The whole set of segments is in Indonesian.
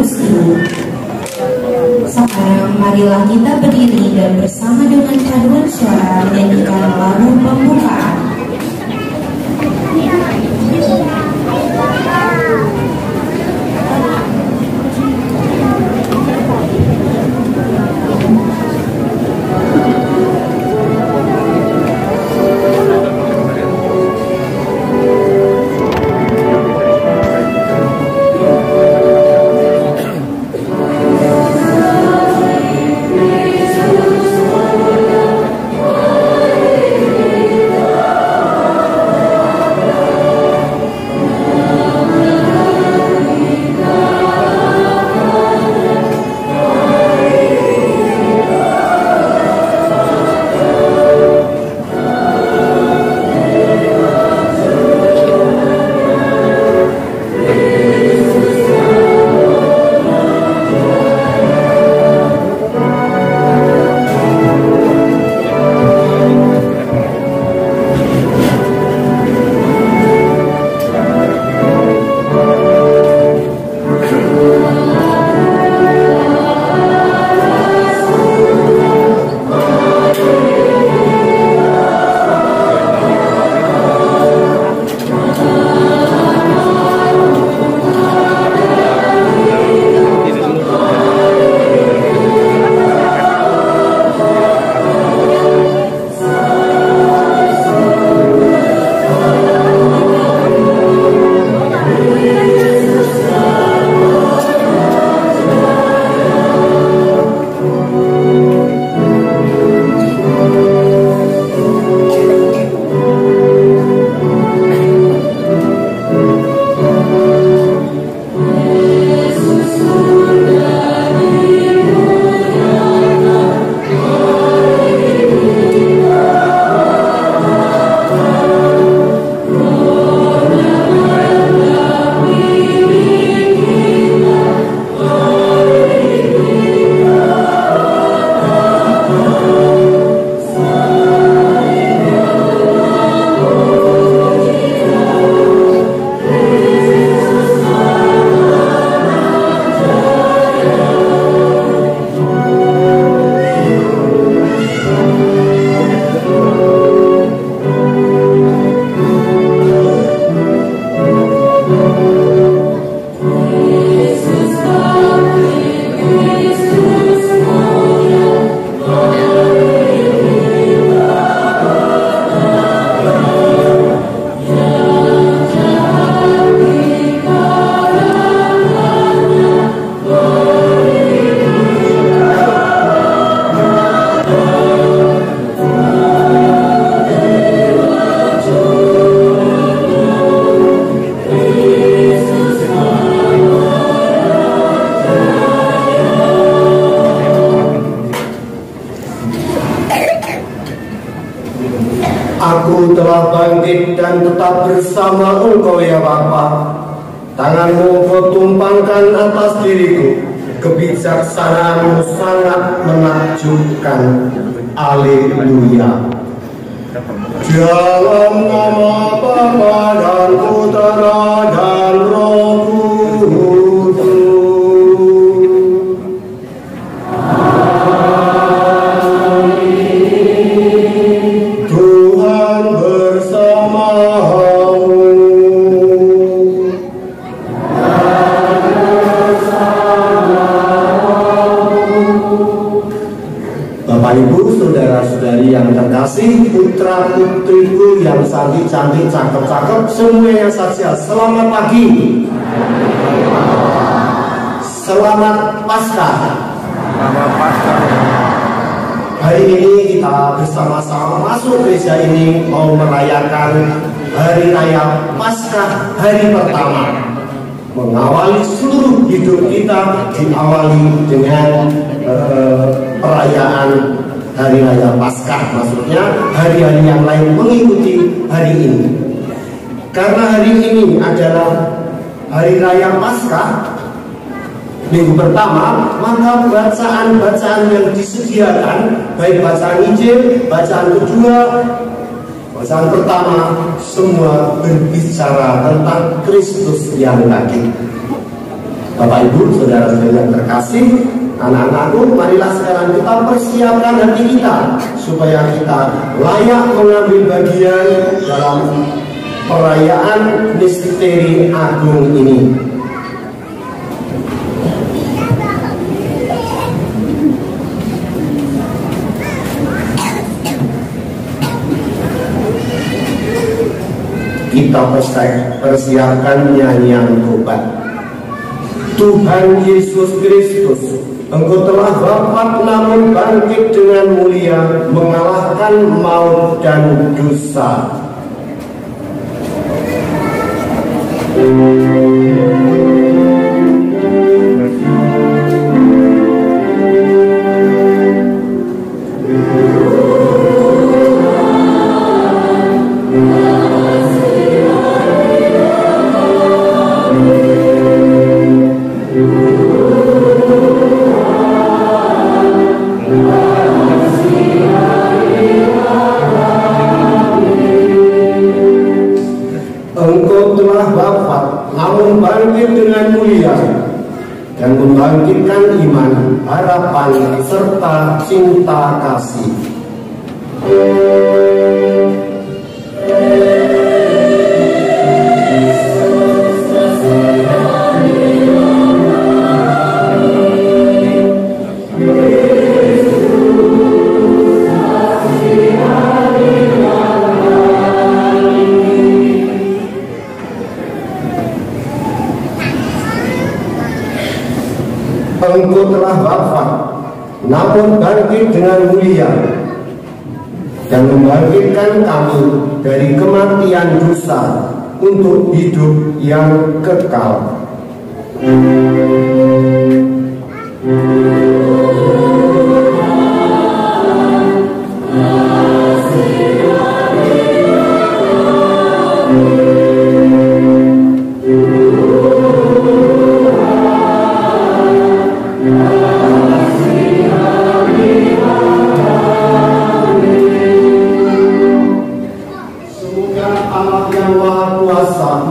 kudus ini. Sekarang marilah kita berdiri dan bersama dengan paduan suara menyanyikan lagu pembukaan. Aku telah bangkit dan tetap bersama Engkau ya Bapa. Tanganmu Kau tumpangkan atas diriku, kebijaksanaanmu sangat menakjubkan. Haleluya. Dalam nama Bapa dan Putra dan Roh Kudus. Tuhan bersamamu. Bapak Ibu, saudara-saudari yang terkasih, putra putriku yang cantik-cantik, cakep-cakep, semua yang saksiat, selamat pagi. Selamat Paskah. Selamat Paskah. Hari ini kita bersama-sama masuk gereja ini mau merayakan Hari Raya Paskah hari pertama. Mengawali seluruh hidup kita diawali dengan perayaan Hari Raya Paskah, maksudnya hari-hari yang lain mengikuti hari ini. Karena hari ini adalah Hari Raya Paskah, minggu pertama, maka bacaan-bacaan yang disediakan, baik bacaan Injil, bacaan kedua, bacaan pertama, semua berbicara tentang Kristus yang bangkit. Bapak Ibu, saudara-saudara yang terkasih, anak-anakku, marilah sekarang kita persiapkan hati kita supaya kita layak mengambil bagian dalam perayaan misteri agung ini. Kita persiapkan nyanyian tobat. Tuhan Yesus Kristus, Engkau telah wafat namun bangkit dengan mulia, mengalahkan maut dan dosa. Dan membangkitkan iman, harapan, serta cinta kasih. Engkau telah wafat, namun bangkit dengan mulia, dan membangkitkan kami dari kematian dosa untuk hidup yang kekal.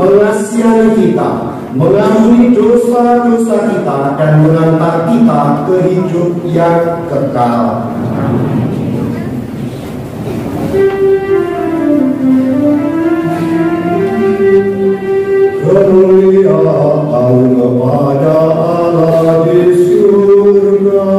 Mengasihi kita, mengampuni dosa-dosa kita, dan mengantar kita ke hidup yang kekal. Kemuliaan kepada Allah di surga.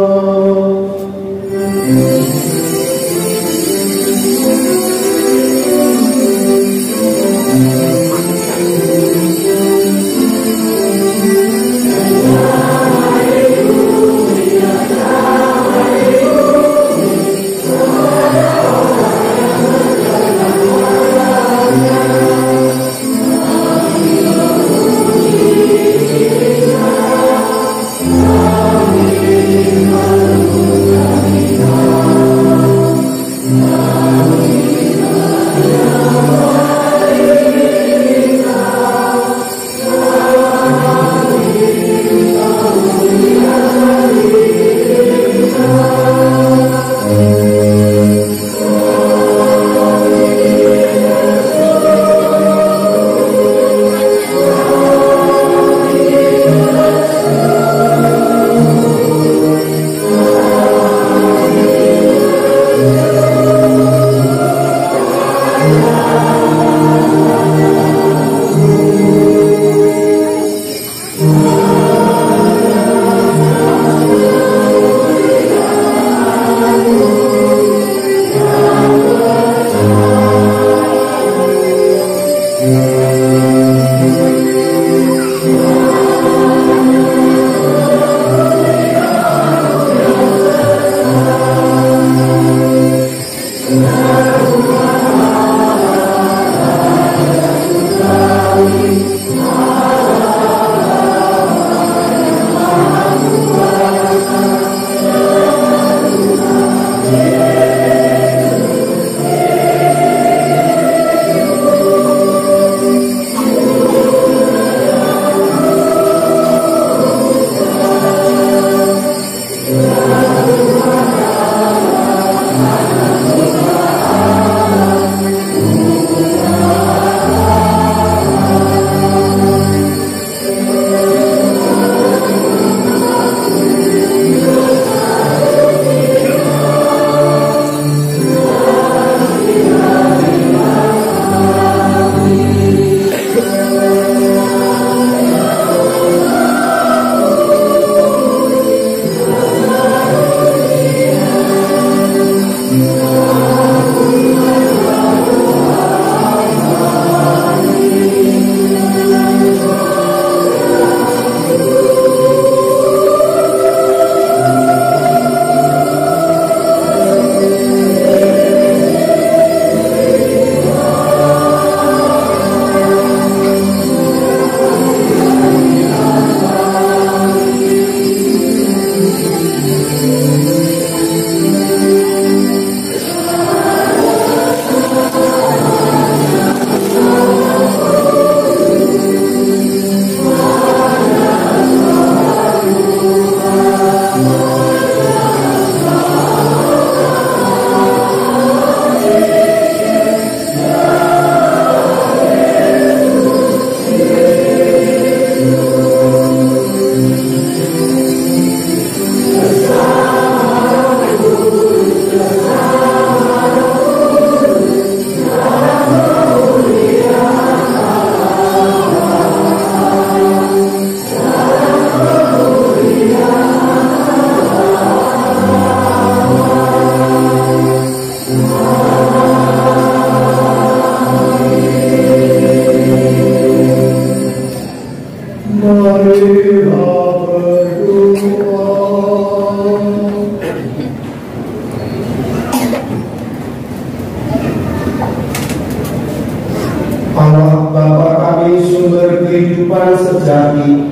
Allah Bapa kami sumber kehidupan sejati,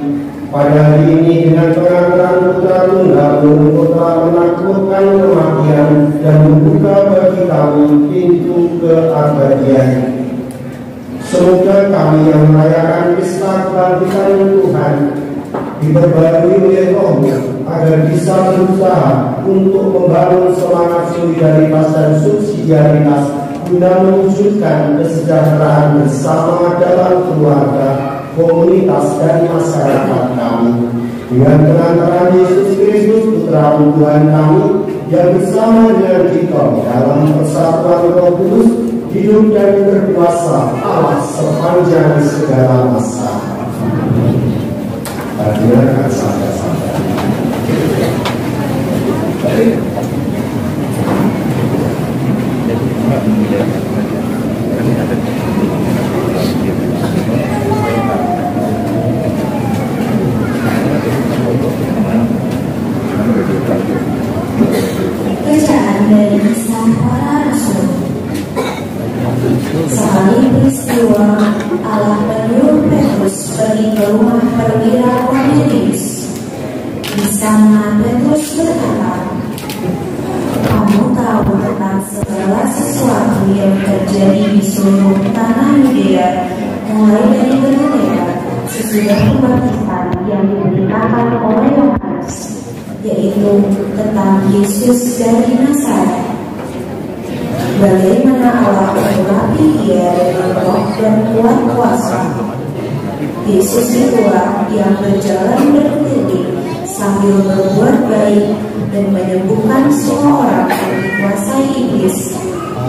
pada hari ini dengan pengangkatan Putra Tunggal untuk telah menaklukkan kematian dan membuka bagi kami pintu keabadian. Semoga kami yang merayakan pesta kebangkitan Tuhan diperbarui oleh Roh agar bisa berusaha untuk membangun semangat solidaritas dan subsidiaritas guna mewujudkan kesejahteraan bersama dalam keluarga, komunitas, dan masyarakat kami. Dengan pengantaran Yesus Kristus, Putra Tuhan kami, yang bersama dengan kita dalam persatuan Roh Kudus, hidup dan berkuasa Allah sepanjang segala masa. Hadirat saudara-saudara. Bacaan dari Kisah Para Rasul. Sekali peristiwa, Allah menyuruh Petrus pergi ke rumah perwira Kornelius. Di sana Petrus berkata, "Kamu tahu tentang segala sesuatu yang terjadi di seluruh tanah Yudea, mulai dari Galilea sesudah kebangkitan yang diberitakan oleh Yohanes, yaitu tentang Yesus dari Nazaret. Bagaimana Allah mengurapi dia dengan roh dan kuat kuasa. Yesus itulah yang berjalan berkeliling sambil berbuat baik dan menyembuhkan semua orang yang dikuasai iblis,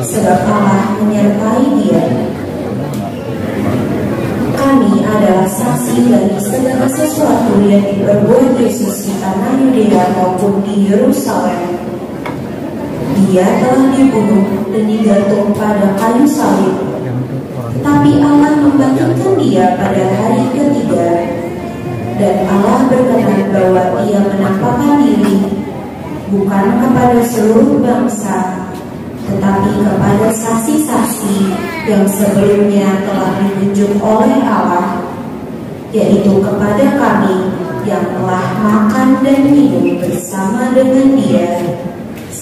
sebab Allah menyertai dia. Kami adalah saksi dari segala sesuatu yang diperbuat Yesus di tanah Yudea maupun di Yerusalem. Dia telah dibunuh dan digantung pada kayu salib, tapi Allah membangkitkan dia pada hari ketiga. Dan Allah berkenan bahwa dia menampakkan diri bukan kepada seluruh bangsa, tetapi kepada saksi-saksi yang sebelumnya telah ditunjuk oleh Allah, yaitu kepada kami yang telah makan dan minum bersama dengan dia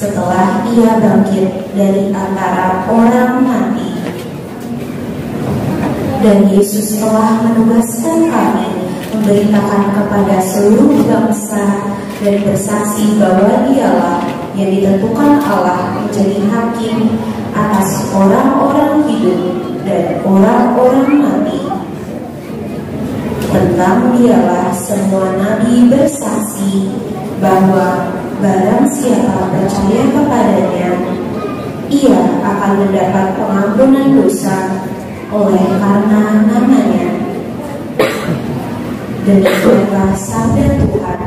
setelah ia bangkit dari antara orang mati. Dan Yesus telah menugaskan kami memberitakan kepada seluruh bangsa dan bersaksi bahwa dialah yang ditentukan Allah menjadi hakim atas orang-orang hidup dan orang-orang mati. Tentang dialah semua nabi bersaksi bahwa barang siapa percaya kepadanya, ia akan mendapat pengampunan dosa oleh karena namanya. Demikianlah sabda Tuhan.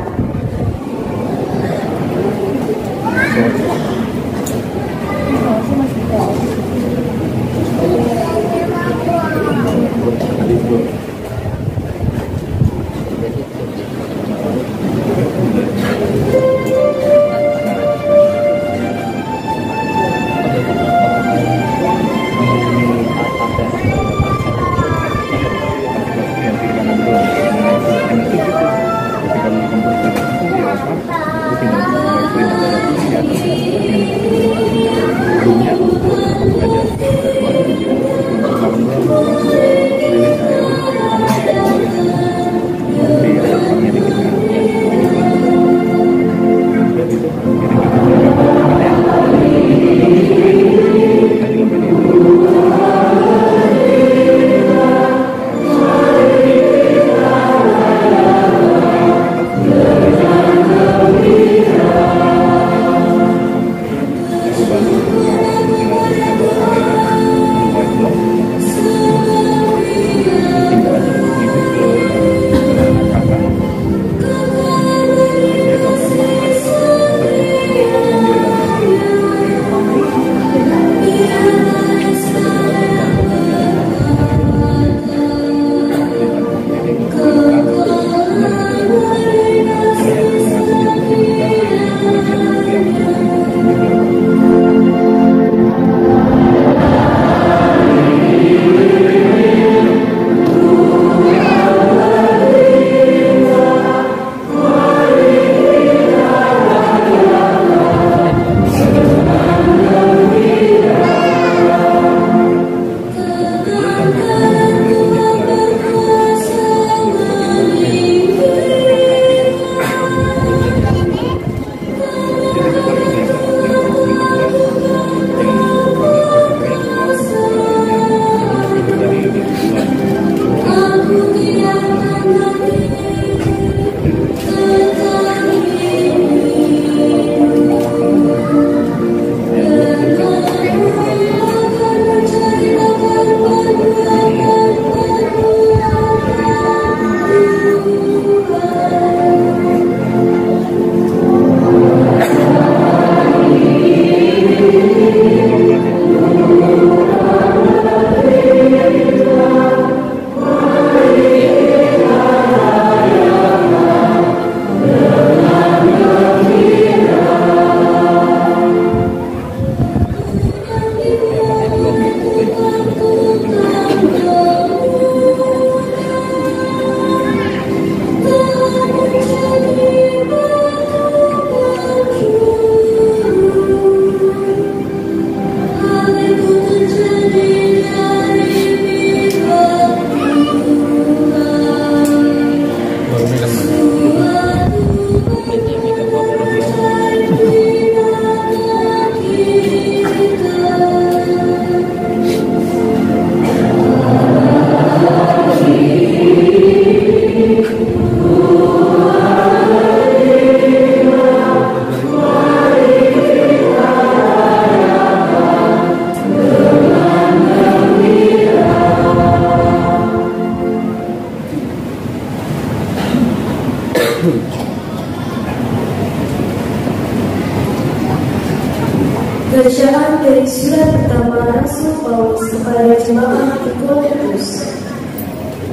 Bacaan dari surat pertama Rasul Paulus kepada jemaat di Korintus.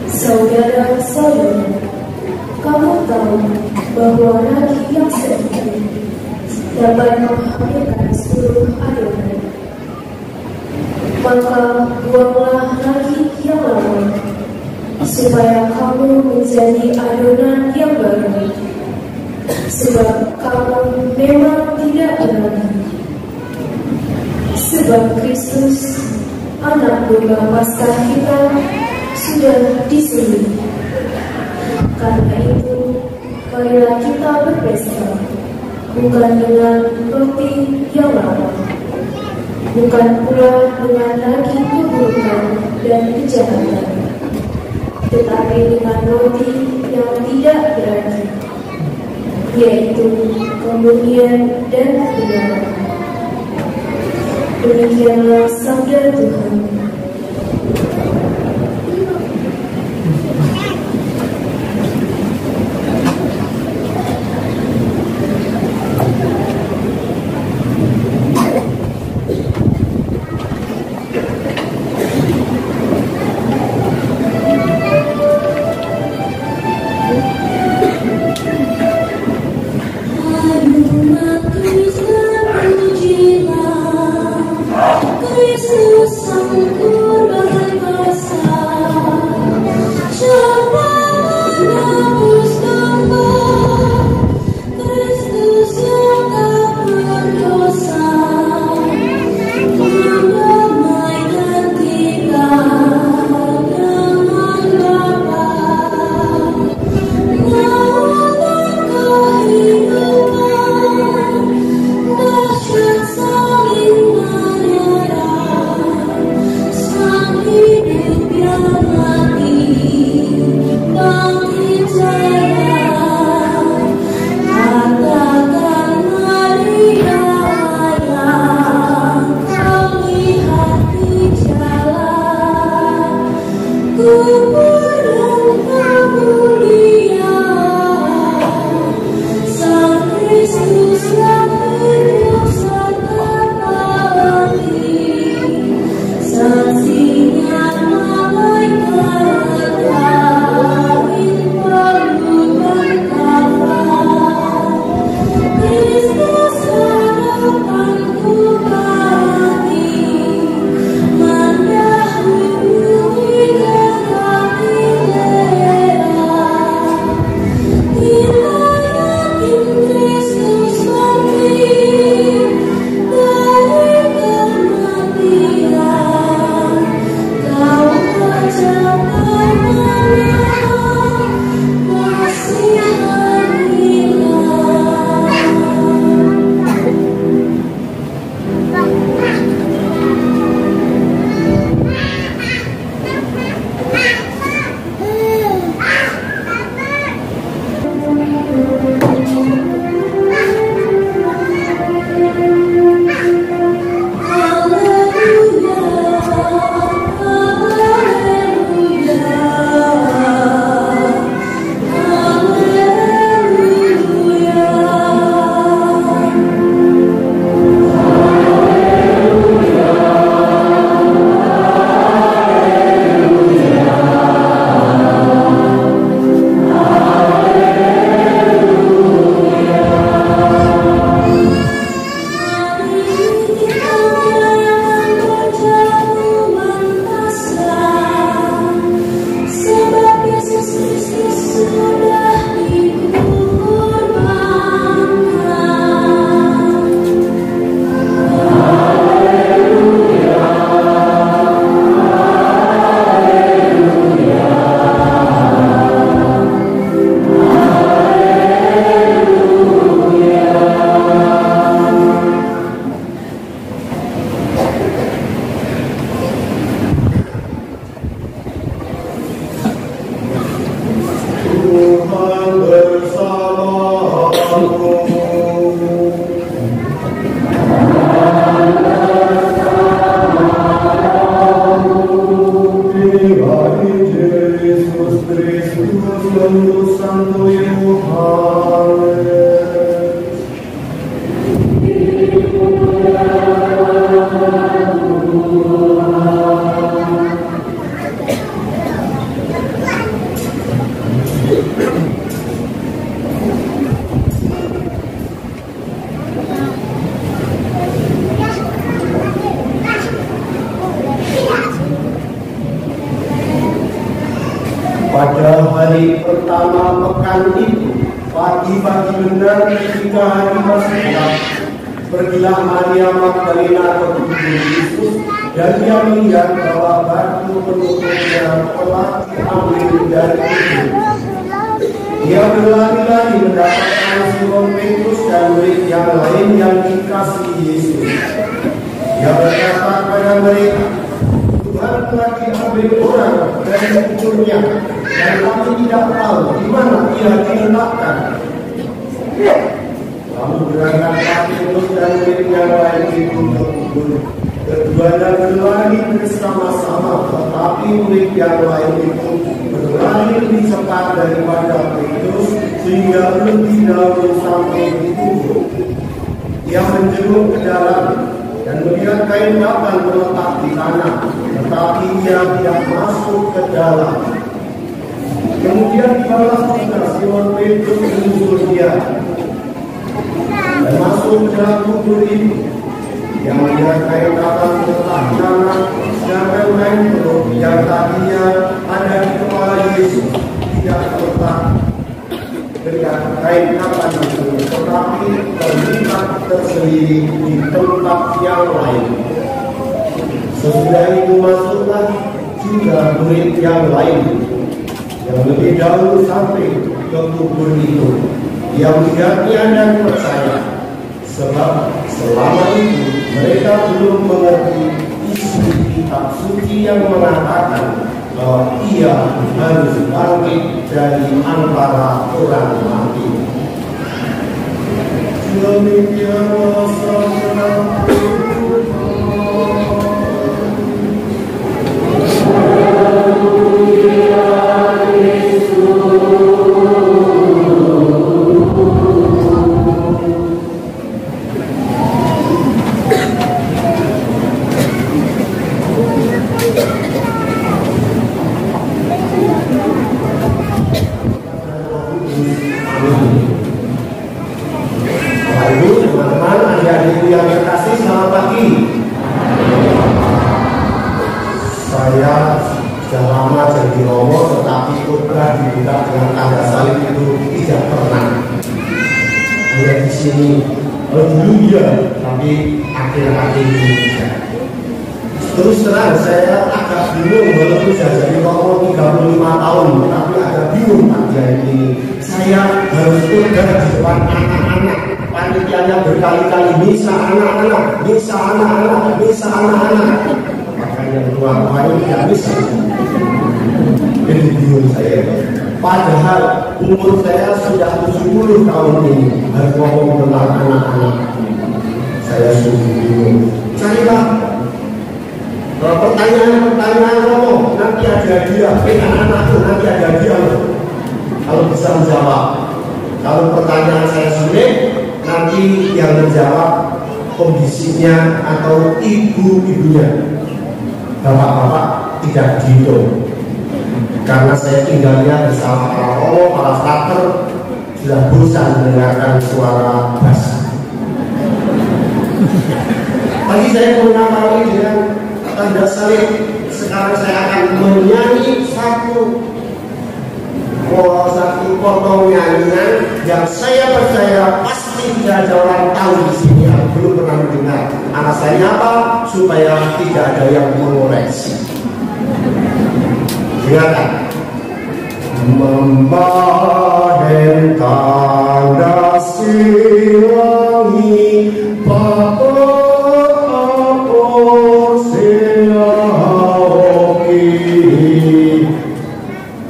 Saudara-saudara, kamu tahu bahwa ragi yang sedikit dapat menghancurkan seluruh adonan. Maka buanglah ragi yang lama, supaya kamu menjadi adonan yang baru. Sebab kamu memang tidak berani. Sebab Kristus, anak domba Paskah kita, sudah disulib. Karena itu, marilah kita berpesta, bukan dengan roti yang lama, bukan pula dengan daging keburukan dan kejahatan, tetapi dengan roti yang tidak berani, yaitu kemuliaan dan kebenaran. Demikianlah sabda Tuhan. Kristus sang melakukan itu. Pagi-pagi benar ketika hari masih gelap, pergilah Maria Magdalena ke tubuh Yesus, dan dia melihat bahwa batu penutupnya telah diambil dari tubuh. Dia berlari-lari mendapatkan Simon Petrus dan murid yang lain yang dikasihi Yesus. Dia berkata kepada mereka, Tuhan telah diambil orang dari kuburnya, dan kami tidak tahu di mana ia diletakkan. Lalu berangkatlah Petrus dan murid yang lain itu ke kubur. Keduanya berlari bersama-sama, tetapi murid yang lain itu berlari lebih cepat daripada Petrus, sehingga lebih dahulu sampai di kubur. Dia menjenguk ke dalam dan melihat kain kafan terletak di tanah, tetapi ia tidak masuk ke dalam. Kemudian dibalas juga Simon Petrus menyusul dia dan masuk ke dalam kubur itu. Yang melihat kain kafan terletak di tanah, sedangkan kain penuh yang tadinya ada di kepala Yesus tidak terletak dengan kain kafan itu, tetapi terlipat tersendiri di tempat yang lain. Sesudah itu masuklah juga murid yang lain yang lebih dahulu sampai ke kubur itu. Dia melihatnya dan percaya, sebab selama itu mereka belum mengerti isi kitab suci yang mengatakan bahwa ia harus bangkit dari antara orang mati. Demikianlah sabda terus terang saya agak bingung, walaupun saya jadi romo 35 tahun, tapi agak bingung pagi ini. Saya harus khotbah di depan anak-anak. Panitianya berkali-kali misa anak-anak, misa anak-anak, misa anak-anak. Makanya tua-tua ini tidak bisa. Ini bingung saya. Padahal umur saya sudah 70 tahun ini, harus ngomong tentang anak-anak. Saya sungguh bingung. Carilah pertanyaan romo, nanti ada dia, anak-anakku nanti ada dia. Kalau bisa menjawab. Kalau pertanyaan saya sulit, nanti yang menjawab kondisinya atau ibu-ibunya. Bapak-bapak tidak dihitung. Karena saya tinggalnya bersama para romo, para frater, sudah bosan mendengarkan suara bass. Tadi saya mengawali dengan tanda salib. Sekarang saya akan menyanyi satu potong nyanyian yang saya percaya pasti tidak ada orang tahu di sini yang belum pernah mendengar. Anak saya apa supaya tidak ada yang mengoreksi. Dengarkan. Membahen tanda silangi Papa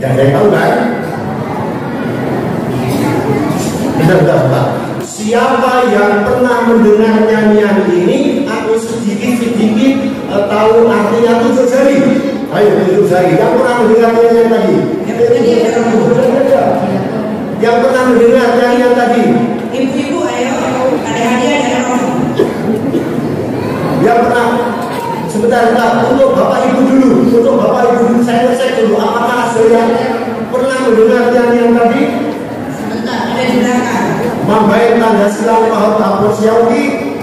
yang saya tahu kan? Bentar. Siapa yang pernah mendengar nyanyian ini atau sedikit-sedikit tahu artinya tunjuk jari? Ayo tunjuk jari. Yang pernah mendengar nyanyian tadi? Yang pernah mendengar nyanyian tadi? Ibu-ibu, ayo ada hadiah dari Romo. Yang pernah? Sebentar, untuk Bapak Ibu dulu. Untuk Bapak Ibu dulu, saya cek dulu. Apakah ada yang pernah mendengar nyanyian tadi? Sebentar, ada di belakang. Mambain tanda silang Mahat Tapos Yaudi.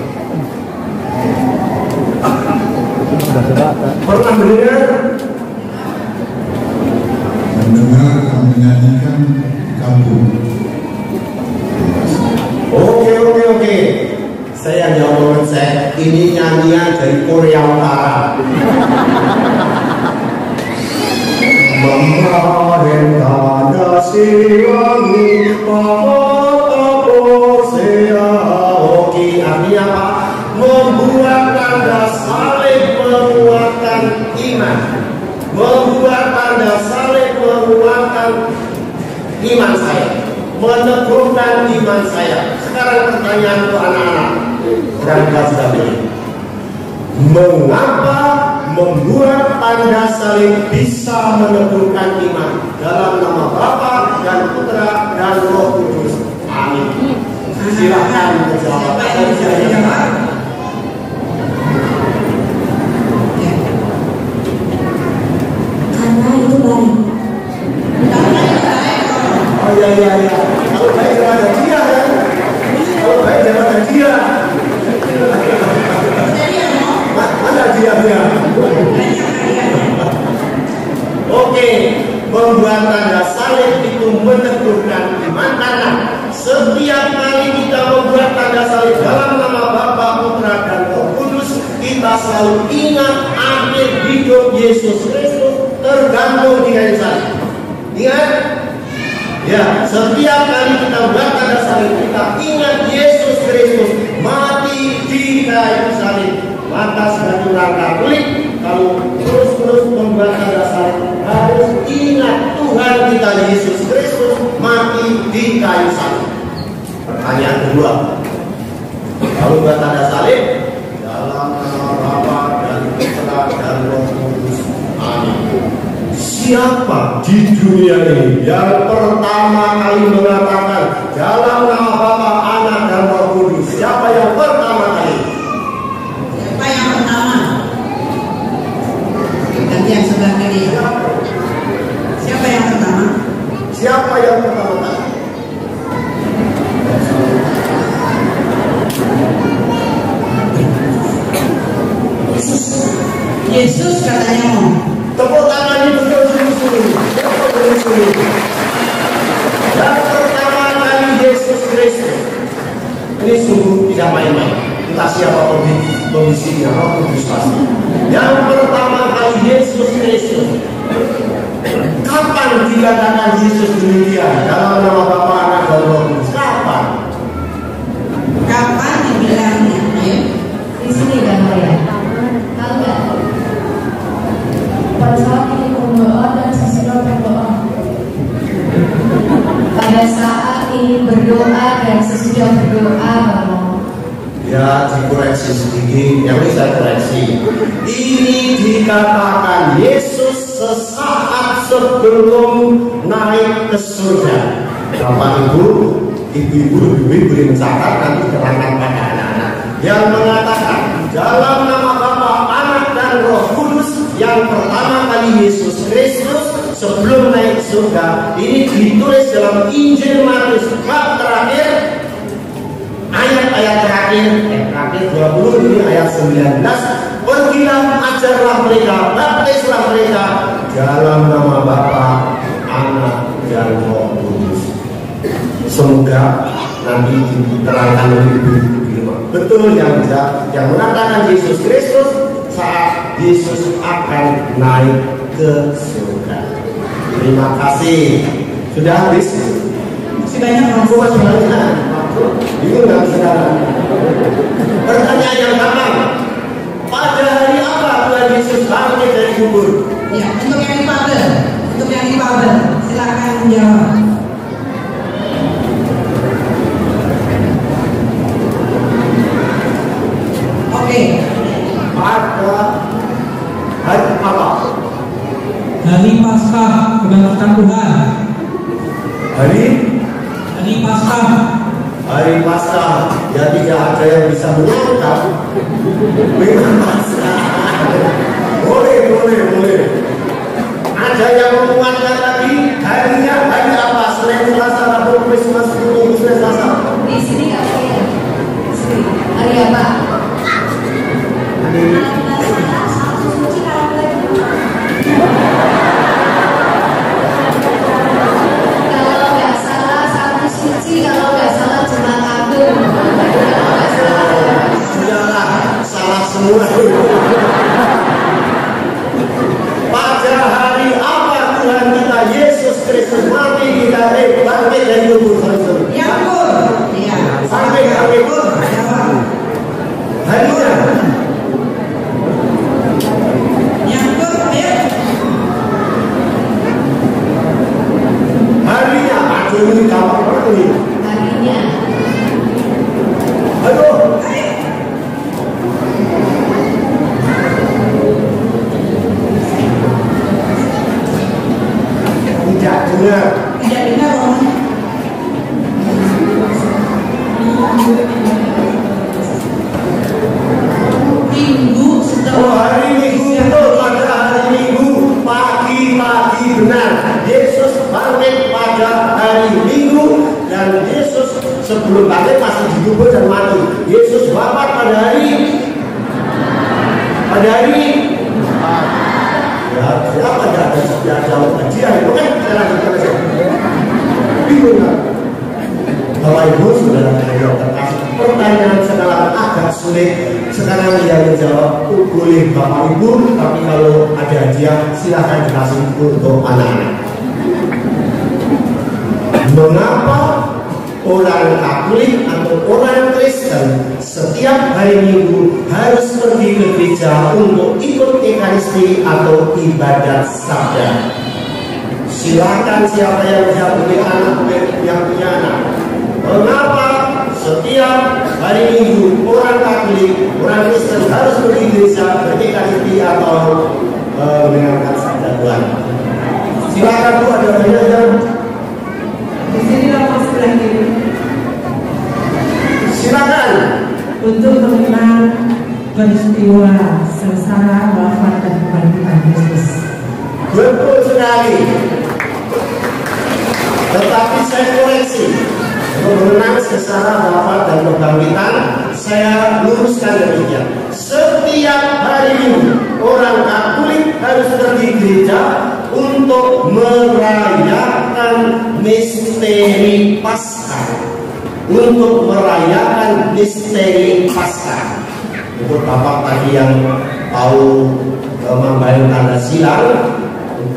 Pernah mendengar? Mendengar kami menyanyikan kamu. Oke. Saya jawab saya ini nyanyian dari Korea Utara. Memahen tanda siwangi Paposea. Oke, artinya apa? Membuat tanda salib menguatkan iman. Membuat tanda salib menguatkan iman saya, meneguhkan iman saya. Sekarang pertanyaan untuk anak-anak, orang tua sudah beli. Mengapa membuat tanda salib bisa meneguhkan iman? Dalam nama Bapa dan Putra dan Roh Kudus. Amin. Silakan menjawab. Karena itu baik. Oh iya. Kalau baik jangan ada dia kan? Kalau baik jangan ada dia. Mana dia? Oke, membuat tanda salib itu meneguhkan iman karena setiap kali kita membuat tanda salib dalam nama Bapa, Putra dan Roh Kudus, kita selalu ingat akhir hidup Yesus Kristus tergantung di kayu salib. Ingat? Ya, setiap kali kita buat tanda salib, kita ingat Yesus Kristus mati di kayu salib. Maka sebagai orang Katolik, kalau terus membuat tanda salib, harus ingat Tuhan kita Yesus Kristus mati di kayu salib. Pertanyaan kedua, kalau buat tanda salib dalam nama Bapa dan Putra dan Roh Kudus. Amin. Siapa di dunia ini yang pertama kali mengatakan dalam nama Bapa, Anak dan Roh Kudus? Siapa yang pertama kali? Siapa yang pertama? Nanti yang sebelah kiri. Siapa yang pertama? Siapa yang pertama kali? Yesus katanya mau. Tepuk tangan itu betul-betul. Yang pertama kali Yesus Kristus. Ini sungguh tidak main-main. Entah siapa pembisinya, Roh Kudus pasti. Yang pertama kali Yesus Kristus. Kapan dikatakan Yesus demikian dalam nama Bapa, Anak dan Roh Kudus? Kapan? Kapan dibilangnya? Di sini kan ya. Tahu nggak? Pada saat ini berdoa dan sesudah berdoa. Pada saat ini berdoa dan sesudah berdoa. Ya, dikoreksi sedikit. Yang ini saya koreksi. Ini dikatakan Yesus sesaat sebelum naik ke surga. Bapak ibu-ibu boleh mencatat nanti terangkan pada anak-anak yang mengatakan dalam nama Bapa, Anak dan Roh Kudus. Yang pertama kali Yesus Kristus sebelum naik surga. Ini ditulis dalam Injil Matius bab terakhir, ayat-ayat terakhir 20, ini ayat 19. Pergilah, ajarlah mereka, baptislah mereka dalam nama Bapa, Anak dan Roh Kudus. Semoga nanti diterangkan lebih betul yang mengatakan Yesus Kristus saat Yesus akan naik ke surga. Terima kasih. Sudah habis? Masih banyak Aku masih banyak. Bingung nggak sekarang? Pertanyaan yang gampang. Pada hari apa Tuhan Yesus bangkit dari kubur? Ya, untuk yang difabel, silakan menjawab. Oke. Pada hari apa? Hari Paskah kebangkitan Tuhan. Hari Paskah. Hari Paskah. Ya tidak ada yang bisa menyangka. Memang Paskah. Boleh. Ada yang menguatkan lagi harinya hari apa? Selain Selasa, Rabu, Kamis, Minggu, Senin, Selasa. Di sini nggak ada. Hari apa? Kalau nggak salah sih kalau nggak salah Jumat Agung. Sudahlah, salah semua. Pada hari apa Tuhan kita Yesus Kristus mati kita bangkit dari kubur saudara? Ya pun. Iya. Sampai hari itu harinya. Nyangkut, ayo. Harinya, aduh ini gampang banget ini. Harinya. Aduh. Tidak dengar. Tidak dengar Om. Minggu Oh, setelah hari Minggu itu pada hari Minggu pagi-pagi benar Yesus bangkit pada hari Minggu dan Yesus sebelum bangkit masih dikubur dan mati. Yesus wafat pada hari ya siapa ada jauh kajian itu kan kita lanjutkan aja. Bingung kan? Bapak Ibu saudara yang terkasih, pertanyaan sekarang agak sulit. Sekarang dia menjawab boleh Bapak Ibu, tapi kalau ada hadiah silahkan dikasih untuk anak-anak. Mengapa orang Katolik atau orang Kristen setiap hari Minggu harus pergi ke gereja untuk ikut Ekaristi atau ibadat sabda? Silakan siapa yang punya anak, yang punya anak. Mengapa setiap hari Minggu orang Katolik, orang Kristen harus pergi gereja Ekaristi atau mendengarkan sabda Tuhan? Silakan Bu, ada banyak yang Di sini lapas sebelah kiri. silakan. Untuk mengenang peristiwa sengsara wafat dan kebangkitan Yesus. Betul sekali. Tetapi saya koreksi. Mengenang sengsara wafat dan kebangkitan, saya luruskan demikian. Setiap hari Minggu orang Katolik harus pergi gereja untuk merayakan misteri Paskah. Untuk merayakan misteri Paskah. Untuk Bapak tadi yang tahu membayang tanda silang,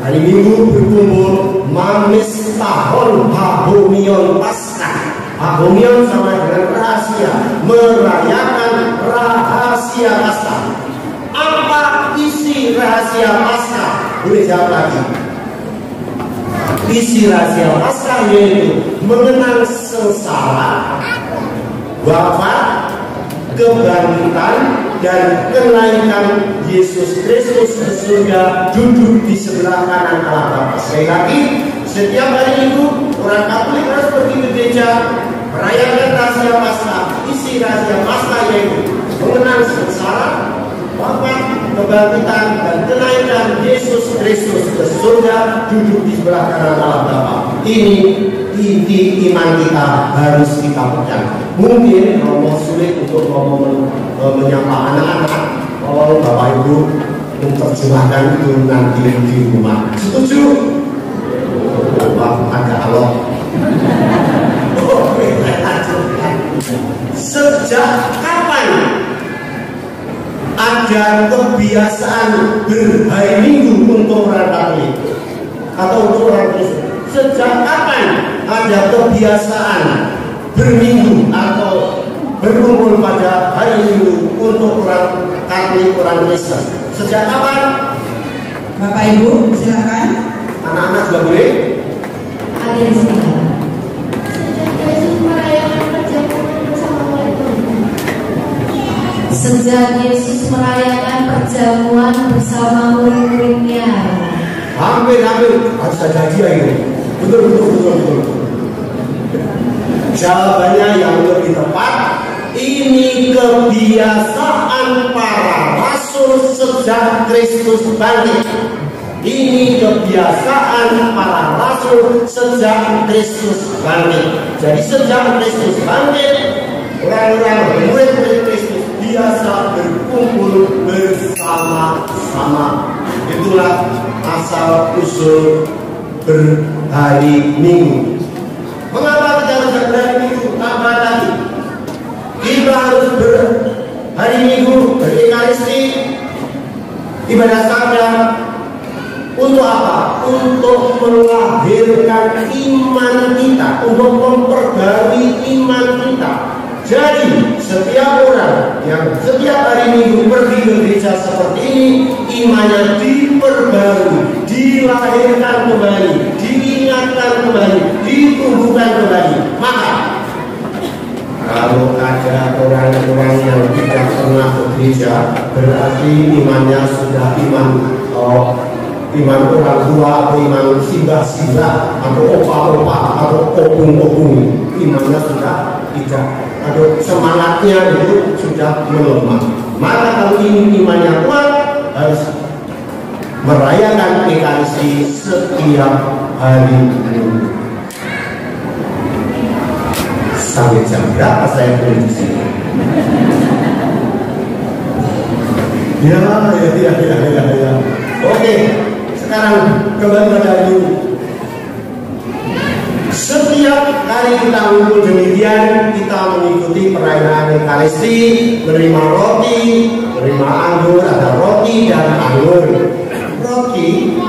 hari Minggu berkumpul mamis tahun Habomion Paskah. Habomion sama dengan rahasia, merayakan rahasia Paskah. Apa isi rahasia Paskah? Boleh jawab lagi. Isi rahasia Paskah yaitu mengenang sengsara, wafat, kebangkitan, dan kenaikan Yesus Kristus ke surga, duduk di sebelah kanan Allah Bapa. Sekali lagi, setiap hari Minggu orang Katolik harus pergi ke gereja merayakan rahasia Paskah. Isi rahasia Paskah yaitu mengenang sengsara, wafat, kebangkitan, dan kenaikan Yesus Kristus ke surga, duduk di sebelah kanan Allah Bapa. Ini inti iman kita harus kita pegang. Mungkin kalau sulit untuk menyapa anak-anak, kalau Bapak Ibu menerjemahkan itu nanti di rumah. Setuju? Bapak agak alok. Sejak kapan ada kebiasaan berhari Minggu untuk orang Katolik atau untuk orang Kristen? Sejak kapan ada kebiasaan berminggu atau berkumpul pada hari Minggu untuk orang Katolik, orang Kristen? Sejak kapan? Bapak Ibu silakan. Anak-anak juga boleh. Ada di sini. Sejak Yesus merayakan perjamuan bersama murid-muridnya. Hampir harus ada hadiah ini. Betul. Jawabannya yang lebih tepat, ini kebiasaan para rasul sejak Kristus bangkit. Ini kebiasaan para rasul sejak Kristus bangkit. Jadi sejak Kristus bangkit, orang-orang murid-murid Kristus biasa berkumpul bersama-sama. Itulah asal usul berhari Minggu. Mengapa kita harus berhari Ibadah sadar untuk apa? Untuk melahirkan iman kita, untuk memperbarui iman kita. Jadi setiap orang yang setiap hari Minggu pergi ke gereja seperti ini, imannya diperbarui, dilahirkan kembali, diingatkan kembali, ditumbuhkan kembali. Maka kalau ada orang-orang yang tidak pernah ke gereja, berarti imannya sudah iman orang tua atau iman simbah-simbah atau opa-opa atau opung-opung. Imannya sudah tidak, atau semangatnya itu sudah melemah. Maka kalau ini imannya kuat, harus merayakan Ekaristi setiap hari Minggu. Sampai jam berapa saya boleh di sini? Ya. Oke, sekarang kembali pada itu. Setiap kali kita ngumpul demikian, kita mengikuti perayaan Ekaristi, menerima roti, menerima anggur, ada roti dan anggur. Roti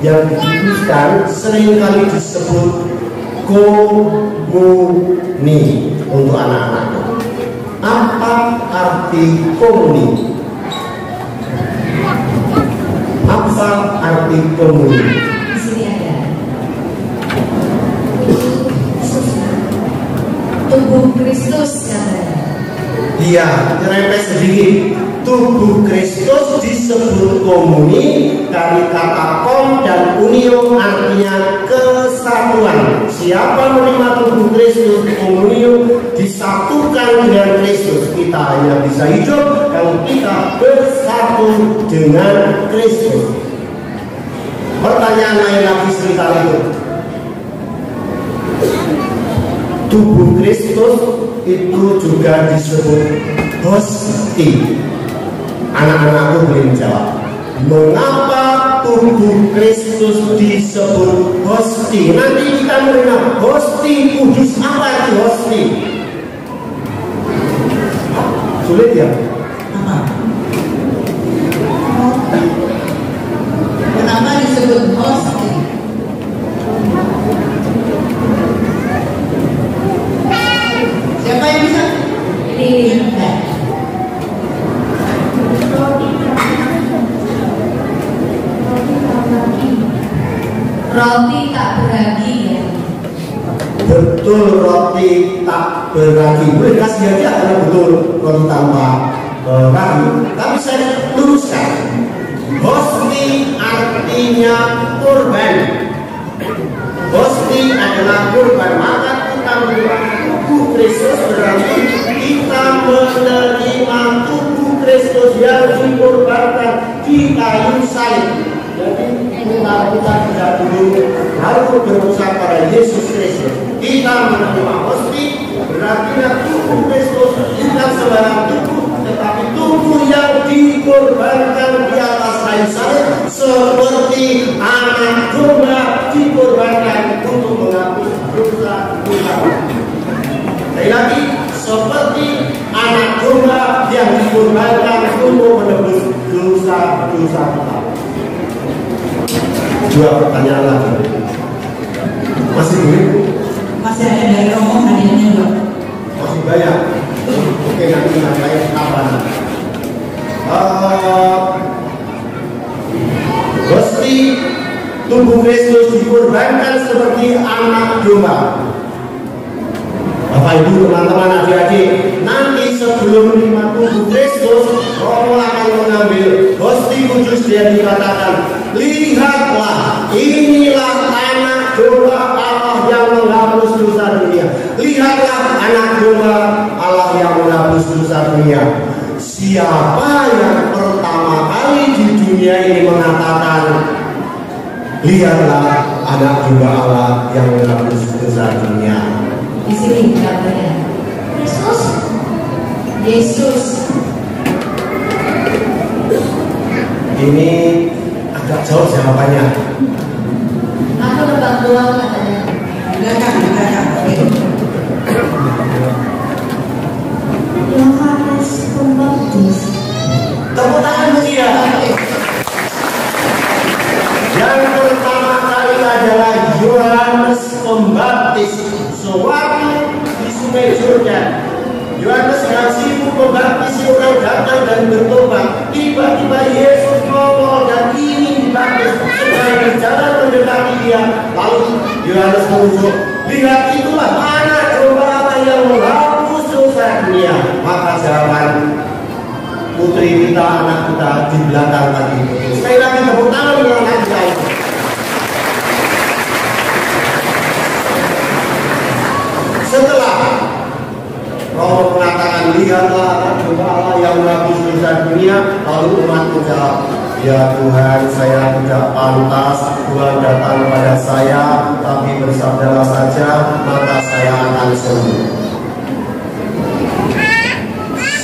yang dibungkuskan seringkali disebut komuni untuk anak-anak. Apa arti komuni? Apa arti komuni? Di sini ada tubuh Kristus katanya. Iya, nyerempet sedikit. Tubuh Kristus disebut komuni dari kata kom dan unio, artinya kesatuan. Siapa menerima tubuh Kristus, komunio, disatukan dengan Kristus. Kita hanya bisa hidup kalau kita bersatu dengan Kristus. Pertanyaan lain lagi sekitar itu. Tubuh Kristus itu juga disebut hosti. Anak-anakku boleh menjawab, mengapa tubuh Kristus disebut hosti? Nanti kita menerima hosti kudus. Apa itu hosti? Sulit ya? Apa? Kenapa disebut hosti? Siapa yang bisa? Ini roti tak berbagi ya. Betul, roti tak berbagi. Boleh kasih hadiah karena betul roti tanpa ragi. Tapi saya luruskan, hosti artinya kurban. Hosti adalah kurban. Maka kita menerima tubuh Kristus berarti kita menerima tubuh Kristus yang dikorbankan di kayu salib. Jadi kita tidak dulu harus berusaha pada Yesus Kristus. Kita menerima hosti berarti tubuh Kristus bukan sembarang tubuh, tetapi tubuh yang dikorbankan di atas kayu salib, seperti anak domba dikorbankan untuk menghapus dosa kita. Sekali lagi, seperti anak domba yang dikorbankan untuk menebus dosa-dosa kita. Dua pertanyaan lagi. Masih duit? Masih ada dari Romo hadiahnya dua. Masih banyak. Oke, nanti saya kapan? Hosti tubuh Kristus dikorbankan seperti anak domba. Bapak Ibu, teman-teman, adik-adik, nanti sebelum menerima tubuh Kristus, Romo akan mengambil hosti kudus yang dikatakan, lihatlah, inilah anak domba Allah yang menghapus dosa dunia. Lihatlah anak domba Allah yang menghapus dosa dunia. Siapa yang pertama kali di dunia ini mengatakan, lihatlah anak domba Allah yang menghapus dosa dunia? Di sini katanya Kristus, Yesus. Ini agak jauh jawabannya. Aku lebak doang katanya. Belakang. Yohanes Pembaptis. Tepuk tangan bagi dia. surga. Yohanes yang sibuk membaptisi orang datang dan bertobat. Tiba-tiba Yesus nongol dan ingin dibaptis supaya berjalan mendekati dia. Lalu Yohanes menunjuk, lihat itulah anak domba Allah yang menghapus dosa dunia. Maka jawaban putri kita, anak kita di belakang tadi. Sekali lagi tepuk tangan dengan anak kita itu. Setelah Romo mengatakan, lihatlah anak domba Allah yang menghapus dosa dunia, lalu umat menjawab, ya Tuhan, saya tidak pantas Tuhan datang kepada saya, tapi bersabdalah saja, maka saya akan sembuh.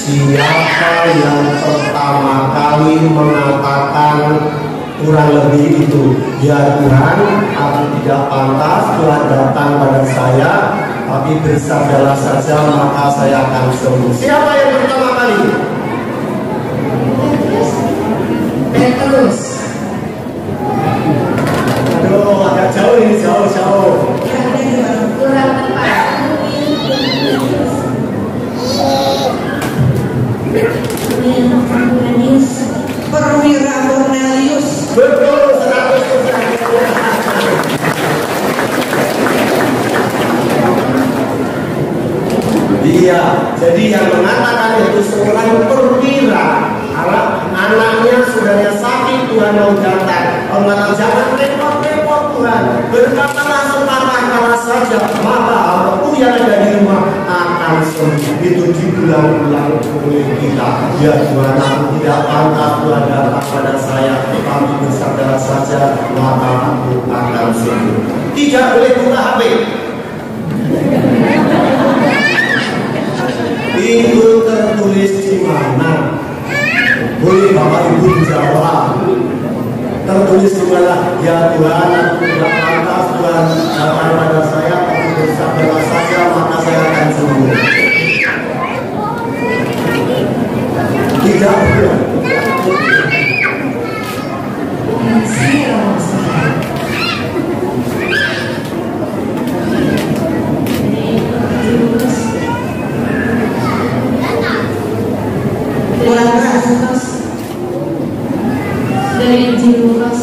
Siapa yang pertama kali mengatakan kurang lebih itu, ya Tuhan, aku tidak pantas Tuhan datang pada saya, tapi bersabdalah saja maka saya akan sembuh. Siapa yang pertama kali? Petrus. Aduh, agak jauh ini, jauh. Kurang tepat. Perwira Cornelius. Betul, 100%. Iya, jadi yang mengatakan itu seorang perwira. Anaknya saudaranya sakit, Tuhan mau datang. Mengatakan jangan repot-repot Tuhan. Berkatalah sepatah saja, maka apapun yang ada di rumah akan sembuh. Itu diulang-ulang oleh kita. Ya Tuhan, aku tidak pantas Tuhan datang pada saya, tapi bersabdalah saja, maka aku akan sembuh. Tidak boleh buka HP. Itu tertulis di mana? Boleh Bapak Ibu dijawab. Tertulis di mana? Ya Tuhan, aku tidak pantas Tuhan datang pada saya, tapi bersabdalah saja maka saya akan sembuh. Tidak boleh. Dari Injil Lukas.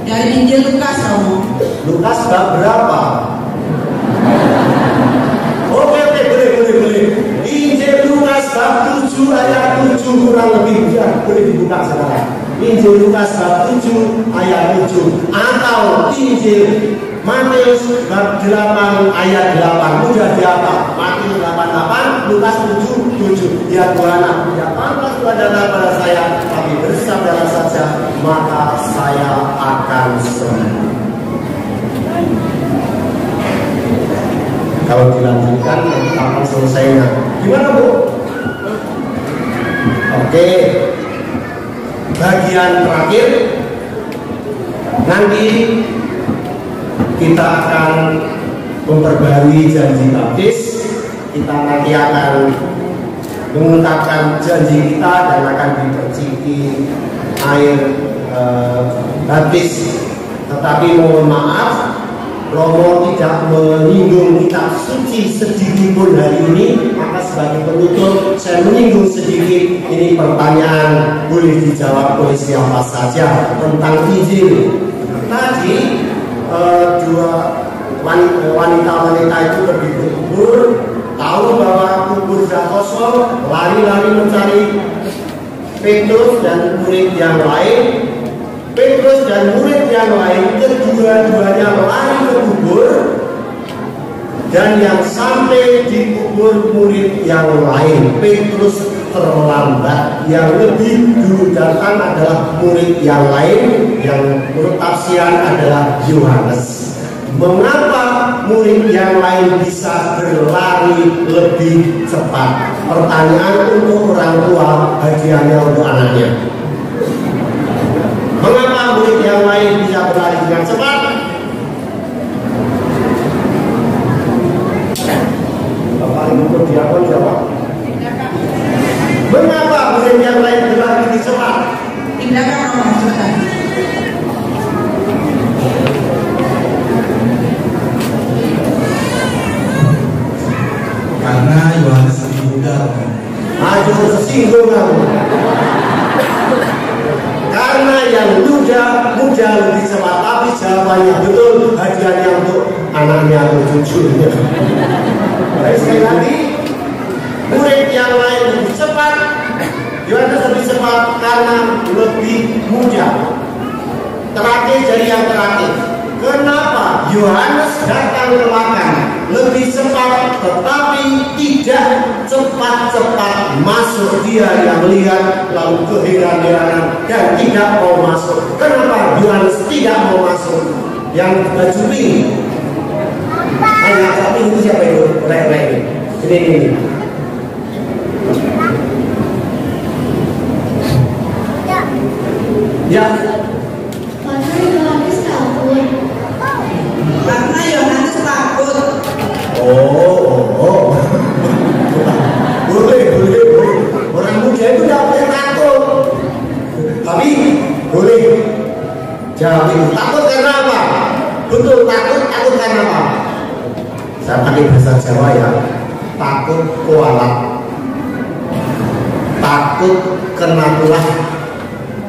Dari Injil Lukas, Romo. Lukas bab berapa? Oke, boleh. Injil Lukas bab 7 ayat 7 kurang lebih. Ya, boleh dibuka sekarang. Injil Lukas bab 7 ayat 7 atau Injil Matius bab 8 ayat 8. Mudah dihafal. Matius 8:8, Lukas 7:7. Ya Tuhan, aku tidak pantas Tuhan datang pada saya, tapi bersabdalah saja maka saya akan sembuh. Kalau dilanjutkan nanti akan selesainya. Gimana Bu? Oke. Bagian terakhir nanti kita akan memperbarui janji baptis. Kita nanti akan mengungkapkan janji kita dan akan diperciki air baptis. Tetapi mohon maaf, Romo tidak menyinggung kitab suci sedikit pun hari ini. Maka sebagai penutup saya menyinggung sedikit. Ini pertanyaan boleh dijawab oleh siapa saja tentang Injil. Tadi dua wanita-wanita itu pergi berkubur, tahu bahwa kubur sudah kosong, lari-lari mencari Petrus dan murid yang lain. Petrus dan murid yang lain kedua-duanya lari ke kubur, dan yang sampai di kubur murid yang lain. Petrus terlambat, yang lebih dulu datang adalah murid yang lain, yang menurut tafsiran adalah Yohanes. Mengapa murid yang lain bisa berlari lebih cepat? Pertanyaan untuk orang tua, hadiahnya untuk anaknya. Mengapa murid yang lain bisa berlari dengan cepat? Bapak Ibu Diakon jawab. Mengapa murid yang lain berlari lebih cepat? Tindakan maksudnya. Karena Yohanes lebih muda. Maju tersinggung kamu. Karena yang muda lebih cepat, tapi jawabannya betul, hadiahnya untuk anaknya atau cucunya. Baik, sekali lagi, murid yang lain lebih cepat, Yohanes lebih cepat karena lebih muda. Terakhir jadi yang terakhir. Kenapa Yohanes datang ke makan lebih cepat, tetapi tidak cepat-cepat masuk? Dia yang melihat lalu keheran-heranan dan tidak mau masuk. Kenapa Yohanes tidak mau masuk? Yang baju pink, yang pink itu siapa itu? Ini. Ya. Karena Yohanes takut. Oh. Boleh. Orang muda itu tidak boleh takut. Tapi boleh. Jawab itu. Takut karena apa? Betul, takut karena apa? Saya pakai bahasa Jawa ya. Takut kualat. Takut kena tulah.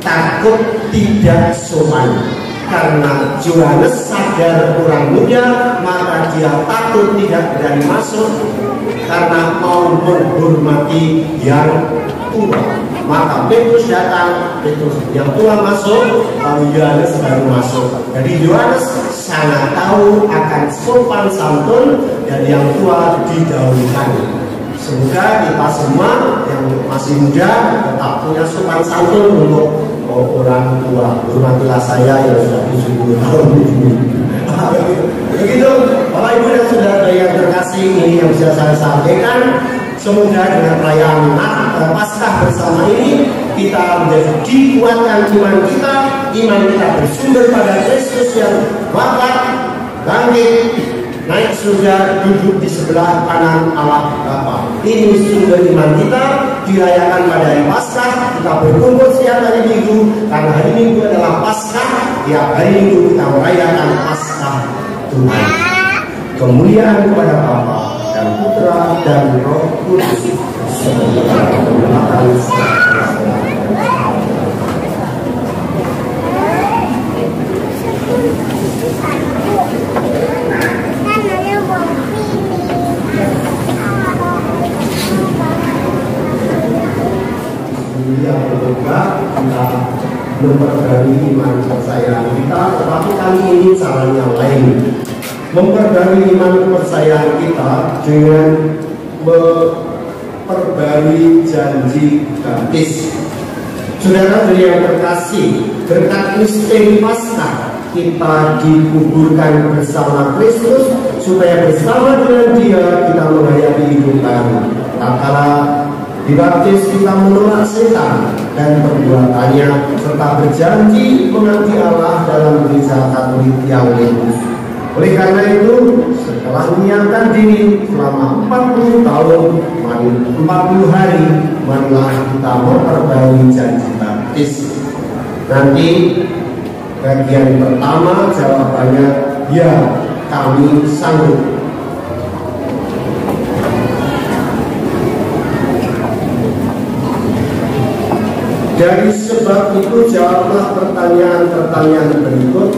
Takut tidak sopan. Karena Yohanes sadar kurang muda, maka dia takut tidak berani masuk karena mau menghormati yang tua. Maka Petrus datang, Petrus yang tua masuk, lalu Yohanes baru masuk. Jadi Yohanes sangat tahu akan sopan santun dan yang tua didahulukan. Semoga kita semua yang masih muda tetap punya sopan santun untuk orang tua. Hormatilah saya yang sudah 70 tahun ini. Begitu, Bapak Ibu dan Saudara yang terkasih, ini yang bisa saya sampaikan. Semoga dengan perayaan Paskah bersama ini kita menjadi dikuatkan iman kita bersumber pada Kristus yang wafat, bangkit, naik surga, duduk di sebelah kanan Allah Bapa. Ini sumber iman kita, dirayakan pada hari Paskah. Kita berkumpul setiap hari Minggu, karena hari Minggu adalah Paskah. Tiap hari Minggu kita merayakan Paskah Tuhan. Kemuliaan kepada Bapa dan Putra dan Roh Kudus. Yang berdoa kita memperbarui iman kepercayaan kita, tetapi kali ini caranya lain. Memperbarui iman kepercayaan kita dengan memperbarui janji baptis. Saudara yang terkasih, berkat misteri Paskah kita dikuburkan bersama Kristus supaya bersama dengan Dia kita menghayati hidup baru. Tatkala dibaptis kita menolak setan dan perbuatannya serta berjanji mengabdi Allah dalam gereja Katolik yang kudus. Oleh karena itu, setelah menyiapkan diri selama 40 tahun, 40 hari, marilah kita memperbarui janji baptis. Nanti bagian pertama jawabannya ya, kami sanggup. Dari sebab itu jawablah pertanyaan-pertanyaan berikut.